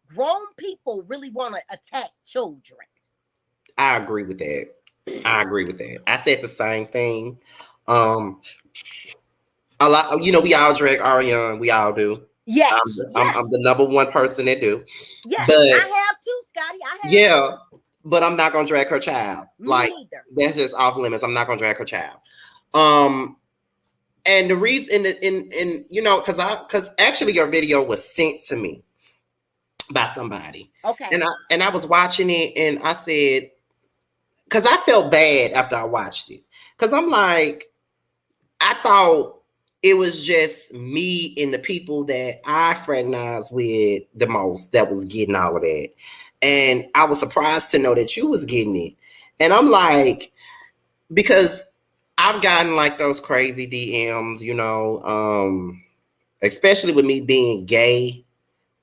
grown people really want to attack children. I agree with that. I said the same thing. A lot, we all drag Ariana. We all do. Yes, I'm the number one person that do. Yes, but I have too, Scotty. I have too. But I'm not gonna drag her child. Me neither. That's just off limits. I'm not gonna drag her child. And the reason in because actually your video was sent to me by somebody. Okay. And I was watching it and I said, because I felt bad after I watched it. Because I'm like, I thought it was just me and the people that I fraternized with the most that was getting all of that. And I was surprised to know that you was getting it. And I'm like, because I've gotten like those crazy DMs, especially with me being gay.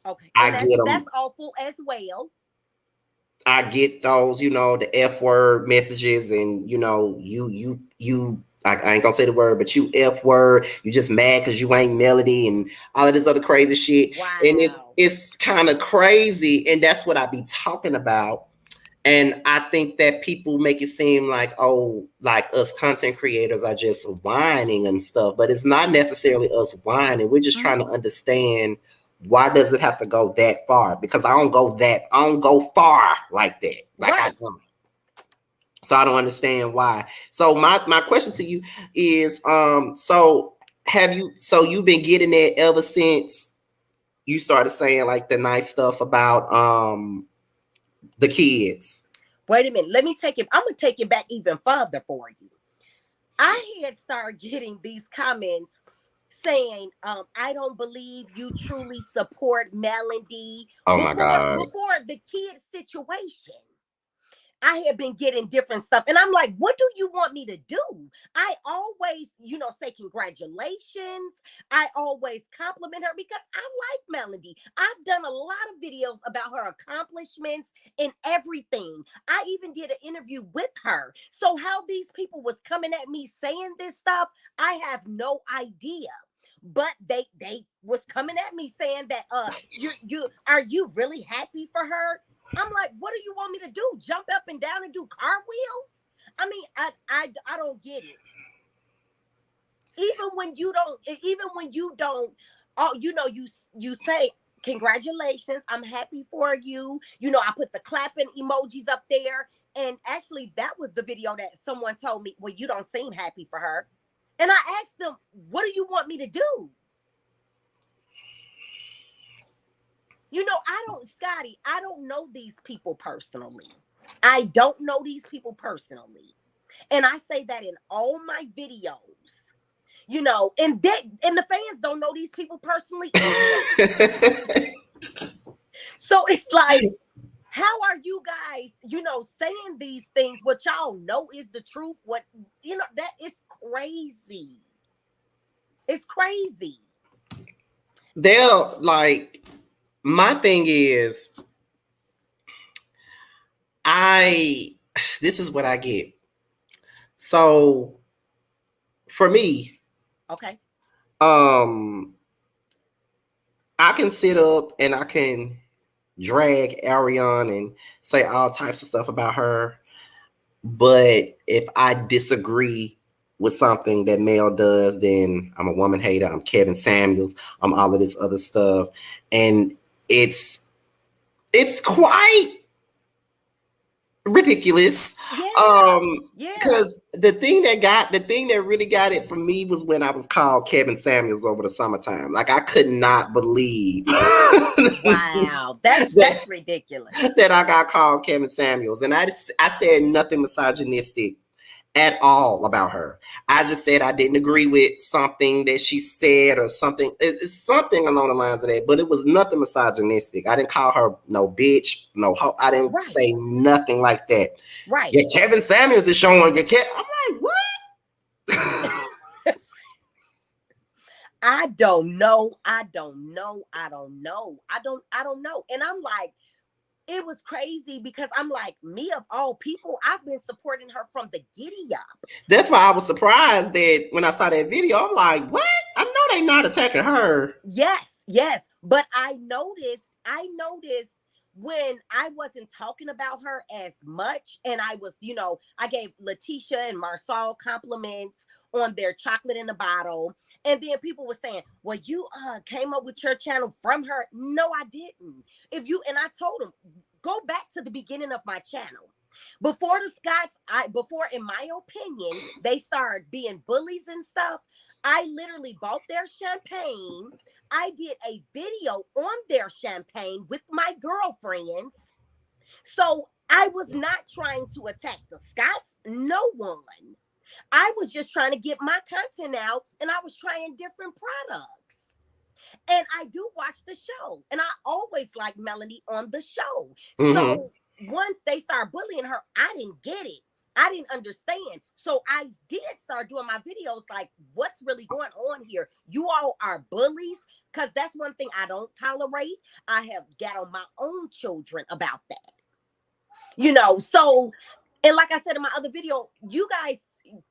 Okay. And that's awful as well. I get those, the F word messages and, I ain't gonna say the word, but you F word, you just mad because you ain't Melody and all of this other crazy shit. Wow. And it's kind of crazy. And that's what I be talking about. And I think that people make it seem like, oh, like us content creators are just whining and stuff, but it's not necessarily us whining. We're just trying to understand, why does it have to go that far? Because I don't go far like that. Right. So I don't understand why. So my question to you is, so you've been getting it ever since you started saying like the nice stuff about the kids? Wait a minute. I'm gonna take it back even further for you. I had started getting these comments saying, I don't believe you truly support Melody. My God. Before the kid situation, I had been getting different stuff. And I'm like, what do you want me to do? I always, say congratulations. I always compliment her because I like Melody. I've done a lot of videos about her accomplishments and everything. I even did an interview with her. So how these people was coming at me saying this stuff, I have no idea. But they was coming at me saying that are you really happy for her? I'm like, what do you want me to do? Jump up and down and do cartwheels? I mean, I don't get it. Even when you don't, you say congratulations, I'm happy for you. I put the clapping emojis up there. And actually, that was the video that someone told me, well, you don't seem happy for her. And I asked them, what do you want me to do? Scotty, I don't know these people personally. I don't know these people personally. And I say that in all my videos, and the fans don't know these people personally either. So it's like, how are you guys, saying these things, what y'all know is the truth? That is crazy. It's crazy. They're like, my thing is, this is what I get. So for me, okay, I can sit up and I can drag Ariana and say all types of stuff about her. But if I disagree with something that Mel does, then I'm a woman hater. I'm Kevin Samuels. I'm all of this other stuff. And it's quite ridiculous. Because the thing that really got it for me was when I was called Kevin Samuels over the summertime. Like, I could not believe. Wow, that's ridiculous. That I got called Kevin Samuels, and I said nothing misogynistic at all about her. I just said I didn't agree with something that she said or something. It's something along the lines of that, but it was nothing misogynistic. I didn't call her no bitch, no hoe. I didn't Right, say nothing like that. right. Yeah, Kevin Samuels is showing your cat. I'm like, what? I don't know. I don't know. I don't know. I don't know. And I'm like, it was crazy because I'm like, me of all people, I've been supporting her from the giddy up. That's why I was surprised that when I saw that video, I'm like, what? I know they not attacking her. Yes, yes. But I noticed when I wasn't talking about her as much, and I was, I gave Letitia and Marsal compliments on their chocolate in the bottle. And then people were saying, well, you came up with your channel from her. No, I didn't. And I told them, go back to the beginning of my channel. Before the Scots, before, in my opinion, they started being bullies and stuff, I literally bought their champagne. I did a video on their champagne with my girlfriends. So I was not trying to attack the Scots, no one. I was just trying to get my content out, and I was trying different products. And I do watch the show, and I always like Melanie on the show. Mm-hmm. So once they start bullying her, I didn't get it. I didn't understand. So I did start doing my videos like, what's really going on here? You all are bullies, because that's one thing I don't tolerate. I have got on my own children about that. So, and like I said in my other video, you guys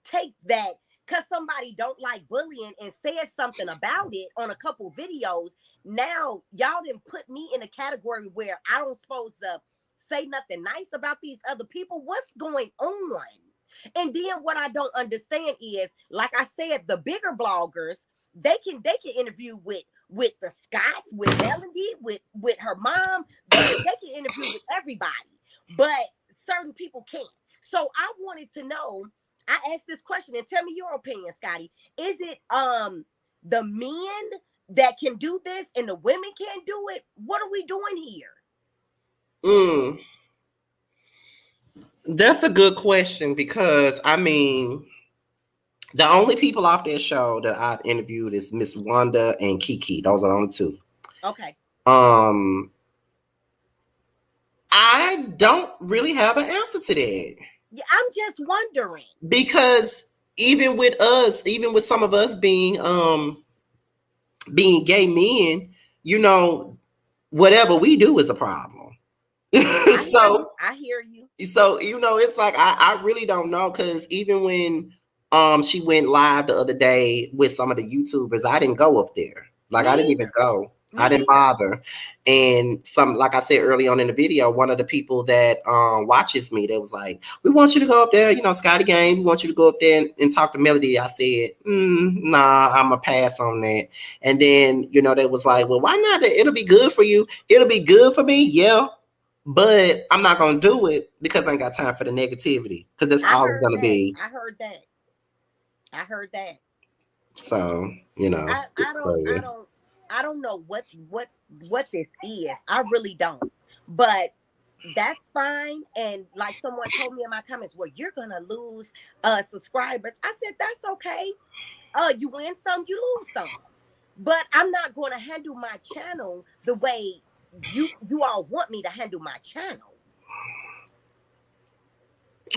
take that because somebody don't like bullying and says something about it on a couple videos. Now y'all didn't put me in a category where I don't supposed to say nothing nice about these other people. What's going on? And then what I don't understand is, like I said, the bigger bloggers, they can interview with the Scots, with Melody, with her mom. They can interview with everybody, but certain people can't. So I wanted to know. I asked this question, and tell me your opinion, Scotty. Is it the men that can do this and the women can't do it? What are we doing here? Mm, that's a good question because I mean, the only people off that show that I've interviewed is Miss Wanda and Kiki. Those are the only two. Okay. Um, I don't really have an answer to that. Yeah, I'm just wondering. Because even with us, even with some of us being gay men, you know, whatever we do is a problem. I hear you. so I hear you. so it's like I really don't know, because even when she went live the other day with some of the YouTubers, I didn't go up there. Like Me I didn't even either. go. I Me didn't either. bother. And some, like I said early on in the video, one of the people that watches me, that was like, we want you to go up there, Scotty Game, we want you to go up there and talk to Melody. I said, nah, I'm a pass on that. And then, they was like, well, why not? It'll be good for you. It'll be good for me. Yeah. But I'm not gonna do it because I ain't got time for the negativity. Because that's I all it's heard gonna that. be. I heard that. I heard that. So, I, it's I don't I crazy. don't I don't know what this is. I really don't. But that's fine. And like someone told me in my comments, well, you're gonna lose subscribers. I said, that's okay. You win some, you lose some. But I'm not gonna handle my channel the way you all want me to handle my channel.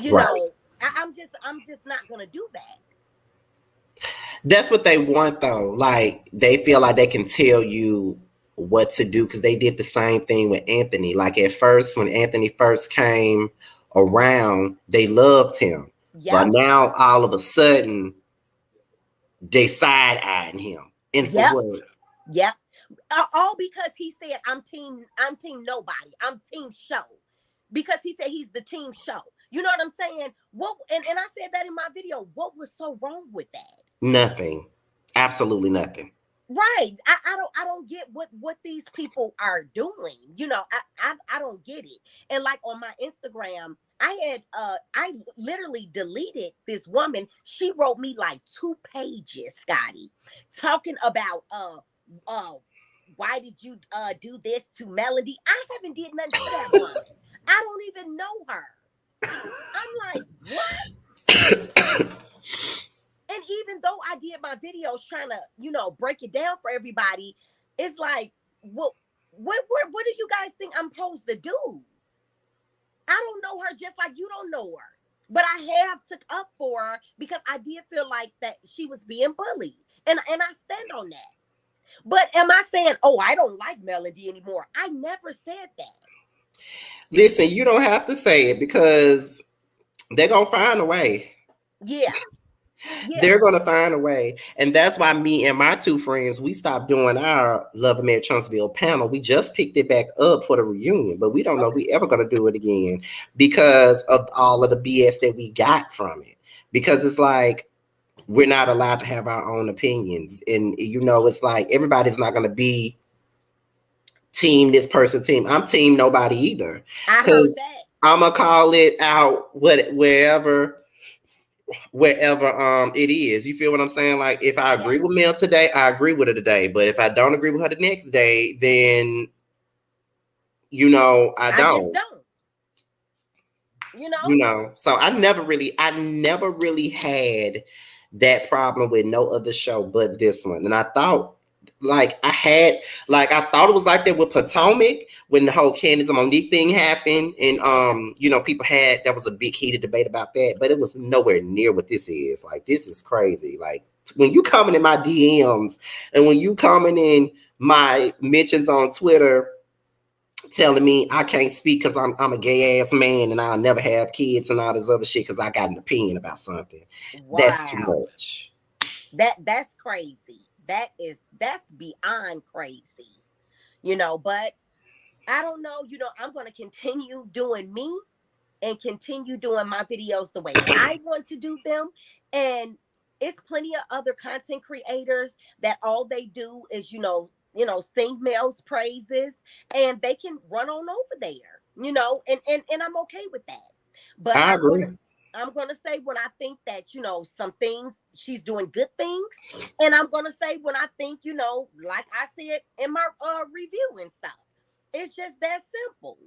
You Right. know, I'm just not gonna do that. That's what they want though. Like they feel like they can tell you what to do because they did the same thing with Anthony. Like at first, when Anthony first came around, they loved him. But Yep, now all of a sudden they side-eyeing him. And for yep, what? yep. All because he said I'm team nobody. I'm team show. Because he said he's the team show. You know what I'm saying? And I said that in my video. What was so wrong with that? Nothing. Absolutely nothing. Right. I don't get what these people are doing. I don't get it. And like on my Instagram, I literally deleted this woman. She wrote me like 2 pages, Scotty, talking about uh why did you do this to Melody? I haven't did nothing to that woman. I don't even know her. I'm like, what? And even though I did my videos trying to, break it down for everybody, it's like, what do you guys think I'm supposed to do? I don't know her just like you don't know her. But I have took up for her because I did feel like that she was being bullied. And I stand on that. But am I saying, oh, I don't like Melody anymore? I never said that. Listen, you don't have to say it because they're gonna find a way. Yeah. Yeah. They're gonna find a way. And that's why me and my two friends, we stopped doing our Love and Marriage Huntsville panel. We just picked it back up for the reunion, but we don't know if we ever gonna do it again because of all of the BS that we got from it. Because it's like we're not allowed to have our own opinions. And it's like everybody's not gonna be team this person team. I'm team nobody either. I heard Because that. I'm gonna call it out wherever it is. You feel what I'm saying? Like if I agree Yes. with Mel today, I agree with her today. But if I don't agree with her the next day, then I don't. Just don't. So I never really had that problem with no other show but this one. And I thought I thought it was like that with Potomac when the whole Candace and Monique thing happened, and people that was a big heated debate about that, but it was nowhere near what this is. Like, this is crazy. Like, when you coming in my DMs and when you coming in my mentions on Twitter telling me I can't speak because I'm a gay ass man and I'll never have kids and all this other shit because I got an opinion about something. Wow. That's too much. That's crazy. That's beyond crazy. But I don't know, I'm going to continue doing me and continue doing my videos the way I want to do them. And it's plenty of other content creators that all they do is, sing Mel's praises, and they can run on over there, and I'm okay with that. But I agree. I'm going to say when I think that, some things she's doing good things. And I'm going to say when I think, like I said in my review and stuff, it's just that simple.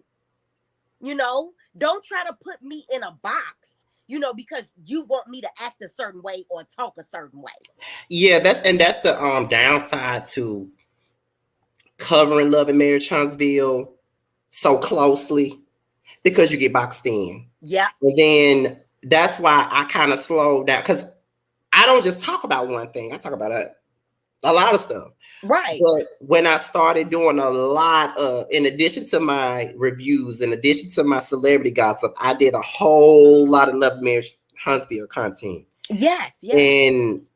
Don't try to put me in a box, because you want me to act a certain way or talk a certain way. Yeah, that's the downside to covering Love and Marriage Huntsville so closely, because you get boxed in. Yeah. And then that's why I kind of slowed down, because I don't just talk about one thing. I talk about a lot of stuff. Right. But when I started doing a lot of, in addition to my reviews, in addition to my celebrity gossip, I did a whole lot of Love and Marriage Huntsville content. Yes. And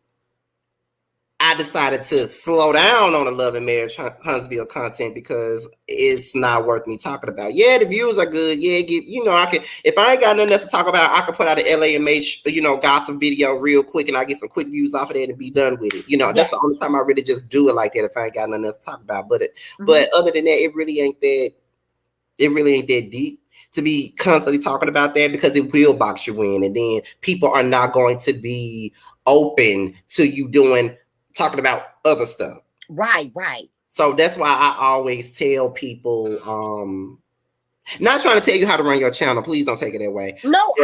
I decided to slow down on the Love and Marriage Huntsville content because it's not worth me talking about. Yeah, the views are good. Yeah, I can, if I ain't got nothing else to talk about, I can put out an LAMH, gossip video real quick and I get some quick views off of that and be done with it. Yes. That's the only time I really just do it like that if I ain't got nothing else to talk about. But other than that, it really ain't that deep to be constantly talking about that, because it will box you in, and then people are not going to be open to you talking about other stuff. Right. So that's why I always tell people, not trying to tell you how to run your channel. Please don't take it that way. No,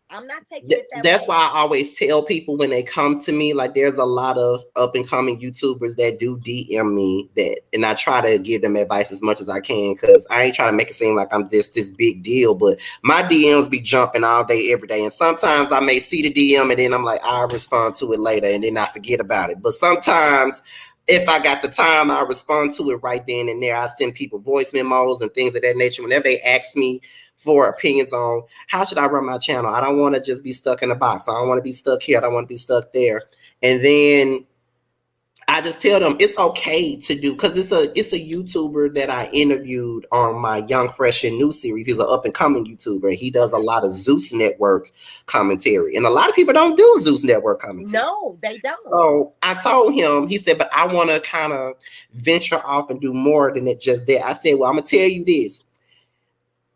I'm not taking it that way. That's why I always tell people when they come to me, like, there's a lot of up and coming YouTubers that do DM me and I try to give them advice as much as I can, because I ain't trying to make it seem like I'm just this big deal, but my DMs be jumping all day, every day. And sometimes I may see the DM and then I'm like, I'll respond to it later, and then I forget about it. But sometimes if I got the time, I respond to it right then and there. I send people voice memos and things of that nature whenever they ask me for opinions on how should I run my channel. I don't want to just be stuck in a box. I don't want to be stuck here. I don't want to be stuck there. And then I just tell them it's okay to do, because it's a YouTuber that I interviewed on my Young, Fresh, and New series. He's an up and coming YouTuber. He does a lot of Zeus Network commentary, and a lot of people don't do Zeus Network commentary. No, they don't. So I told him, he said, but I want to kind of venture off and do more than it just that. I said, well, I'm gonna tell you this.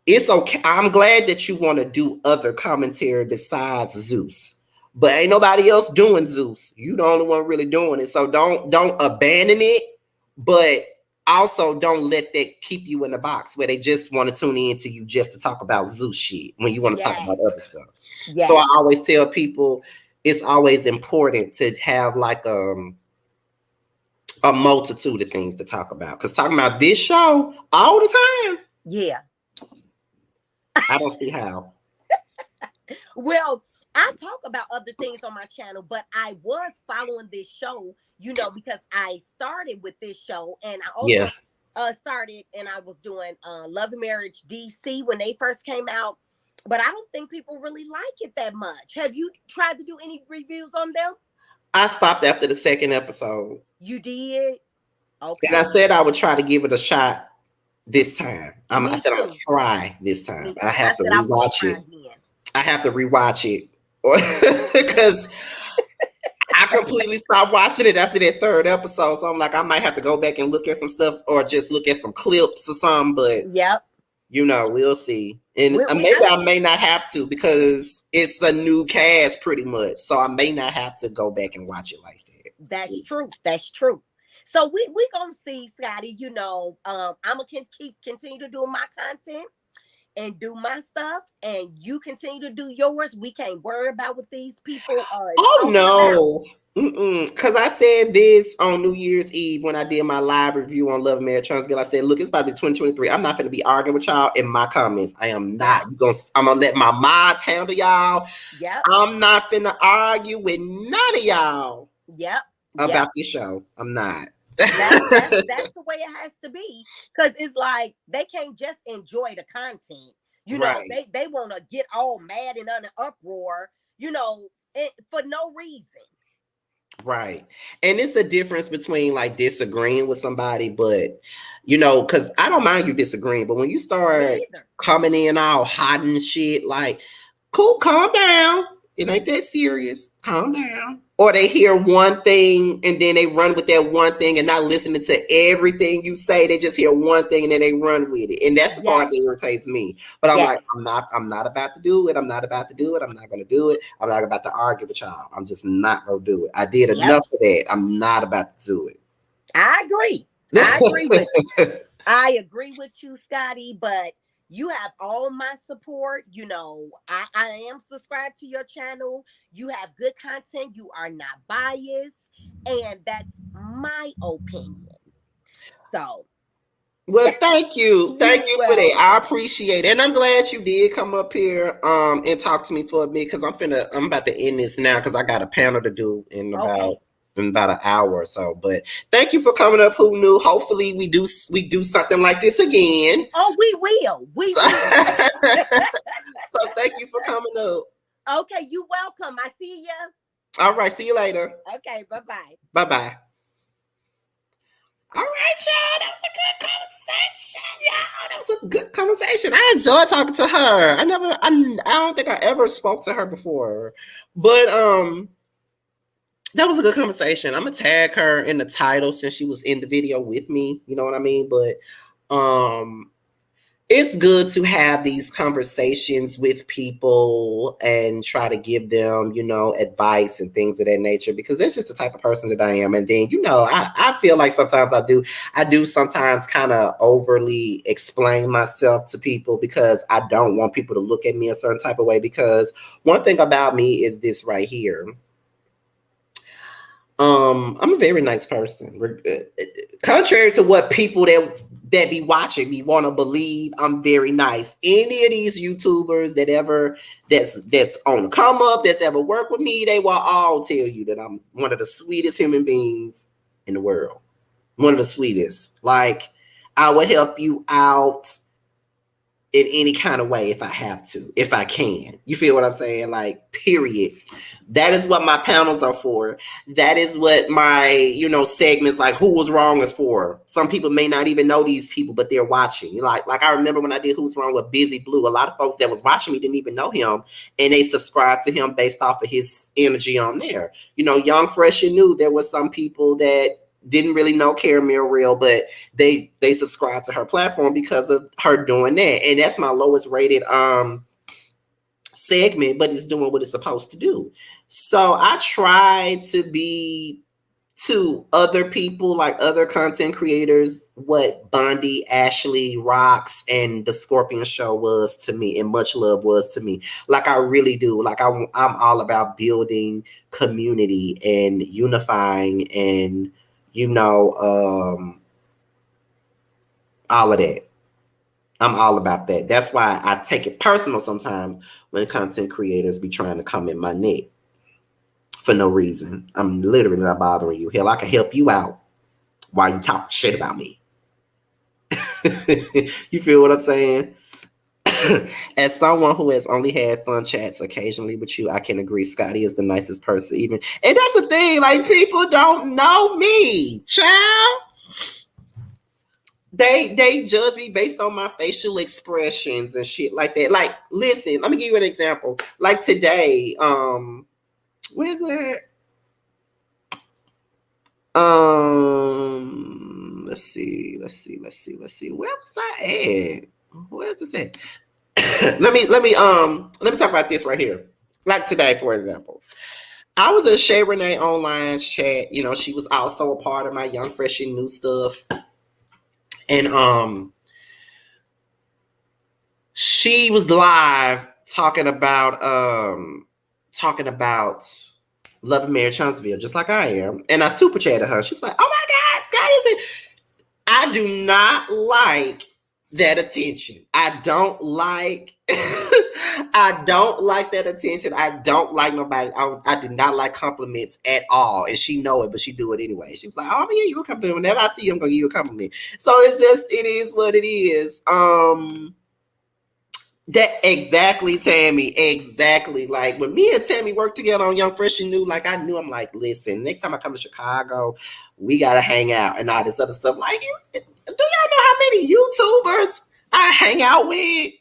It's okay. I'm glad that you want to do other commentary besides Zeus. But ain't nobody else doing Zeus. You the only one really doing it. So don't abandon it, but also don't let that keep you in the box where they just want to tune in to you just to talk about Zeus shit when you want to talk about other stuff. So I Yes. always tell people it's always important to have like a multitude of things to talk about. Because talking about this show all the time, Yeah. I don't see how. Well, I talk about other things on my channel, but I was following this show, because I started with this show, and I Yeah. also started and I was doing Love and Marriage DC when they first came out. But I don't think people really like it that much. Have you tried to do any reviews on them? I stopped after the second episode. You did? And I Okay. said I would try to give it a shot this time. I Me said I'm gonna too. try this time. Me I too. I have to said I was gonna rewatch try it. again. I have to rewatch it. Because I completely stopped watching it after that third episode. So I'm like, I might have to go back and look at some stuff or just look at some clips or something. But Yep. we'll see. And We maybe I may not have to because it's a new cast pretty much. So I may not have to go back and watch it like that. That's true. That's true. So we gonna see, Scotty. I'm gonna continue to do my content and do my stuff, and you continue to do yours. We can't worry about what these people are Oh talking about. no. Because I said this on New Year's Eve when I did my live review on Love Marriage Transgirl. I said, look, it's about to be 2023. I'm not going to be arguing with y'all in my comments. I am not. I'm going to let my mods handle y'all. Yep. I'm not finna argue with none of y'all Yep. about this show. I'm not. That's the way it has to be, because it's like they can't just enjoy the content. Right. They want to get all mad and on an uproar, for no reason. Right. And it's a difference between like disagreeing with somebody, but because I don't mind you disagreeing, but when you start coming in all hot and shit, like, cool, calm down. It ain't that serious. Calm down. Or they hear one thing and then they run with that one thing and not listening to everything you say. They just hear one thing and then they run with it. And that's the part that irritates me. But I'm like, I'm not about to do it. I'm not about to do it. I'm not going to do it. I'm not about to argue with y'all. I'm just not going to do it. I did enough of that. I'm not about to do it. I agree. I agree with you. I agree with you, Scotty, but you have all my support. I am subscribed to your channel. You have good content. You are not biased. And that's my opinion. So. Well, thank you. Thank you for that. I appreciate it. And I'm glad you did come up here and talk to me for a bit, because I'm about to end this now because I got a panel to do in about an hour or so. But thank you for coming up. Who knew? Hopefully we do something like this again. Oh, we will. We will. So thank you for coming up. Okay, you welcome. I see you. All right, see you later. Okay, bye-bye. Bye-bye. All right, y'all. That was a good conversation, y'all. That was a good conversation. I enjoyed talking to her. I don't think I ever spoke to her before. But that was a good conversation. I'm gonna tag her in the title since she was in the video with me. You know what I mean? But it's good to have these conversations with people and try to give them, advice and things of that nature, because that's just the type of person that I am. And then, I feel like sometimes I do sometimes kind of overly explain myself to people because I don't want people to look at me a certain type of way. Because one thing about me is this right here. I'm a very nice person. Contrary to what people that be watching me want to believe, I'm very nice. Any of these YouTubers that's on the come up, that's ever worked with me, they will all tell you that I'm one of the sweetest human beings in the world. One of the sweetest. Like, I will help you out in any kind of way if I have to, if I can. You feel what I'm saying? Like, period. That is what my panels are for. That is what my, segments like Who Was Wrong is for. Some people may not even know these people, but they're watching. Like I remember when I did Who's Wrong with Busy Blue, a lot of folks that was watching me didn't even know him, and they subscribed to him based off of his energy on there. Young, fresh, and new, there was some people that didn't really know Caramel Real, but they subscribed to her platform because of her doing that. And that's my lowest rated segment, but it's doing what it's supposed to do. So I try to be to other people, like other content creators, what Bondi, Ashley, Rocks, and the Scorpion Show was to me, and Much Love was to me. Like I really do. Like I'm all about building community and unifying, and all of that. I'm all about that. That's why I take it personal sometimes when content creators be trying to come in my neck for no reason. I'm literally not bothering you. Hell, I can help you out while you talk shit about me. You feel what I'm saying? As someone who has only had fun chats occasionally with you, I can agree Scotty is the nicest person even. And that's the thing, like people don't know me, child. They judge me based on my facial expressions and shit like that. Like, listen, let me give you an example. Like today, where's that? Let's see. Where was I at? Where's this at? let me talk about this right here. Like today, for example. I was in Shay Renee Online's chat. You know, she was also a part of my Young Fresh and New stuff. And she was live talking about Love and Marriage Huntsville, just like I am. And I super chatted her. She was like, "Oh my God, Scott is it?" I do not like that attention. I don't like I don't like that attention. I don't like nobody. I do not like compliments at all. And she know it, but she do it anyway. She was like, "Oh, I'm gonna give you a compliment. Whenever I see you, I'm gonna give you a compliment." So it is what it is. That exactly, Tammy. Exactly. Like when me and Tammy worked together on Young Fresh and New, like I knew, I'm like, listen, next time I come to Chicago, we gotta hang out and all this other stuff. Like, do y'all know how many YouTubers I hang out with?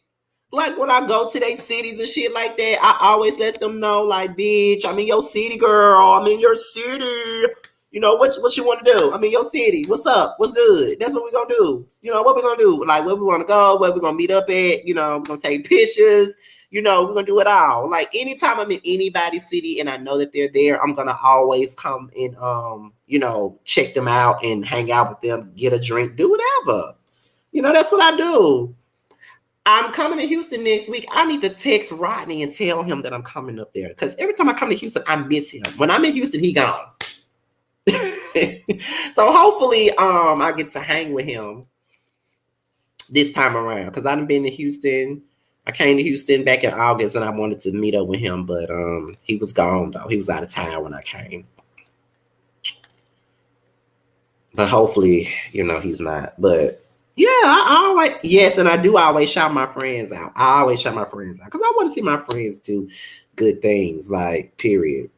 Like when I go to their cities and shit like that, I always let them know, like, bitch, I'm in your city, girl. I'm in your city. You know, what you want to do? I'm in your city. What's up? What's good? That's what we're going to do. You know, what we're going to do? Like, where we want to go, where we're going to meet up at. You know, we're going to take pictures. You know, we're going to do it all. Like, anytime I'm in anybody's city and I know that they're there, I'm going to always come and, check them out and hang out with them, get a drink, do whatever. You know, that's what I do. I'm coming to Houston next week. I need to text Rodney and tell him that I'm coming up there. Because every time I come to Houston, I miss him. When I'm in Houston, he gone. So hopefully I get to hang with him this time around. Because I done been to Houston. I came to Houston back in August and I wanted to meet up with him. But he was gone, though. He was out of town when I came. But hopefully, he's not. But yeah, and I do always shout my friends out. I always shout my friends out because I want to see my friends do good things, like, period.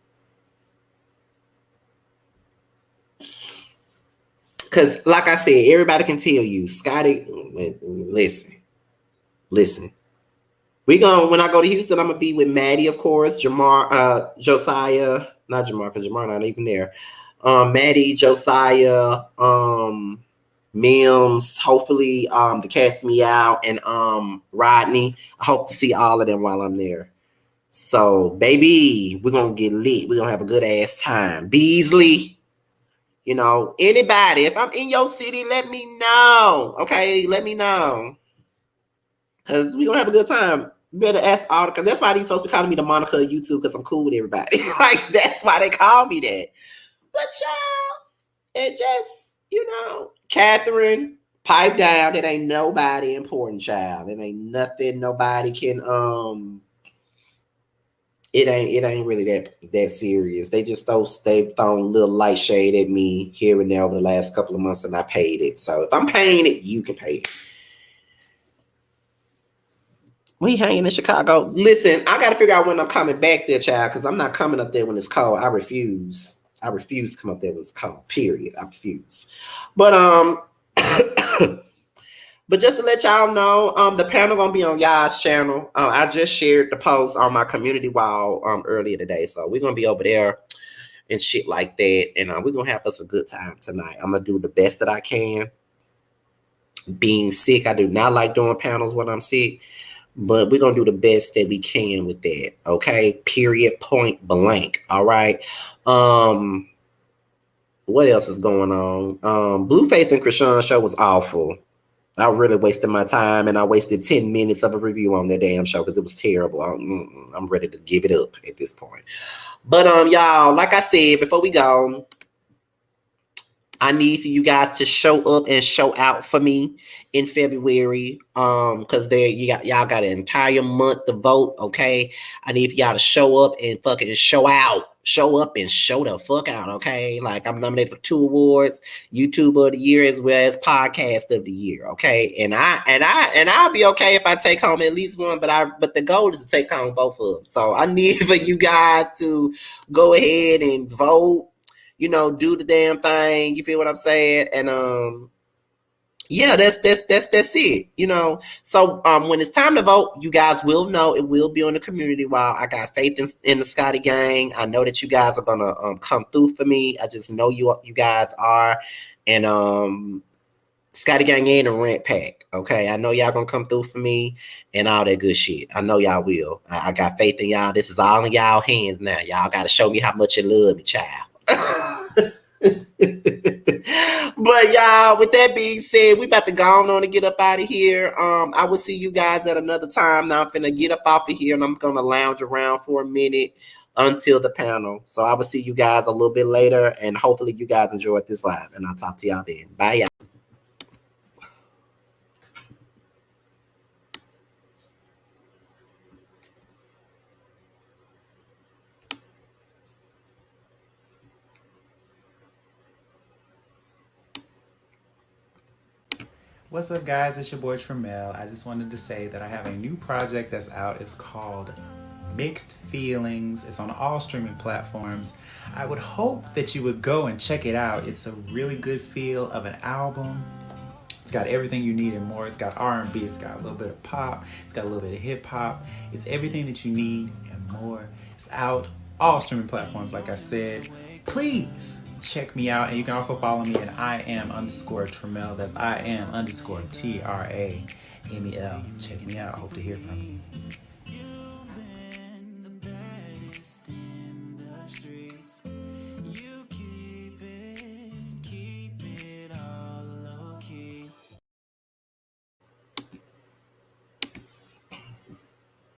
Because, like I said, everybody can tell you, Scotty, listen. When I go to Houston, I'm going to be with Maddie, of course, Jamar, Josiah, not Jamar, because Jamar not even there. Maddie, Josiah, Mims, hopefully the Cast Me Out, and Rodney. I hope to see all of them while I'm there. So, baby, we're going to get lit. We're going to have a good ass time. Beasley, anybody, if I'm in your city, let me know. Okay, let me know. Because we're going to have a good time. You better ask all, because that's why they're supposed to be calling me the Monica of YouTube, because I'm cool with everybody. Like, that's why they call me that. But y'all, it just, Catherine, pipe down. It ain't nobody important, child. It ain't nothing nobody can, it ain't really that serious. They've thrown a little light shade at me here and there over the last couple of months, and I paid it. So if I'm paying it, you can pay it. We hanging in Chicago. Listen, I got to figure out when I'm coming back there, child, because I'm not coming up there when it's cold. I refuse to come up there when it's cold, period. I refuse. But but just to let y'all know, the panel gonna be on y'all's channel. I just shared the post on my community wall earlier today, so we're gonna be over there and shit like that, and we're gonna have us a good time tonight. I'm gonna do the best that I can. Being sick, I do not like doing panels when I'm sick, but we're gonna do the best that we can with that. Okay, period, point blank. All right. What else is going on? Blueface and Krishan show was awful. I really wasted my time, and I wasted 10 minutes of a review on that damn show because it was terrible. I'm ready to give it up at this point. But y'all, like I said before we go, I need for you guys to show up and show out for me in February. Because y'all got an entire month to vote. Okay, I need for y'all to show up and fucking show out. Show up and show the fuck out. Okay, like I'm nominated for 2 awards: YouTuber of the Year as well as Podcast of the Year. Okay, and I'll be okay if I take home at least one. But the goal is to take home both of them. So I need for you guys to go ahead and vote. Do the damn thing. You feel what I'm saying? And yeah, that's it. So when it's time to vote, you guys will know. It will be on the community wall. I got faith in the Scotty gang. I know that you guys are gonna come through for me. I just know you guys are. And Scotty gang and the Rent Pack. Okay, I know y'all gonna come through for me and all that good shit. I know y'all will. I got faith in y'all. This is all in y'all hands now. Y'all got to show me how much you love me, child. But y'all, with that being said, we about to go on and get up out of here. I will see you guys at another time. Now I'm finna get up off of here and I'm gonna lounge around for a minute until the panel. So I will see you guys a little bit later, and hopefully you guys enjoyed this live, and I'll talk to y'all then. Bye, y'all. What's up, guys? It's your boy Tremel. I just wanted to say that I have a new project that's out. It's called Mixed Feelings. It's on all streaming platforms. I would hope that you would go and check it out. It's a really good feel of an album. It's got everything you need and more. It's got R&B, it's got a little bit of pop, it's got a little bit of hip hop. It's everything that you need and more. It's out all streaming platforms, like I said. Please check me out, and you can also follow me at IAM_Tremel. That's IAM_TRAMEL. Check me out. I hope to hear from you.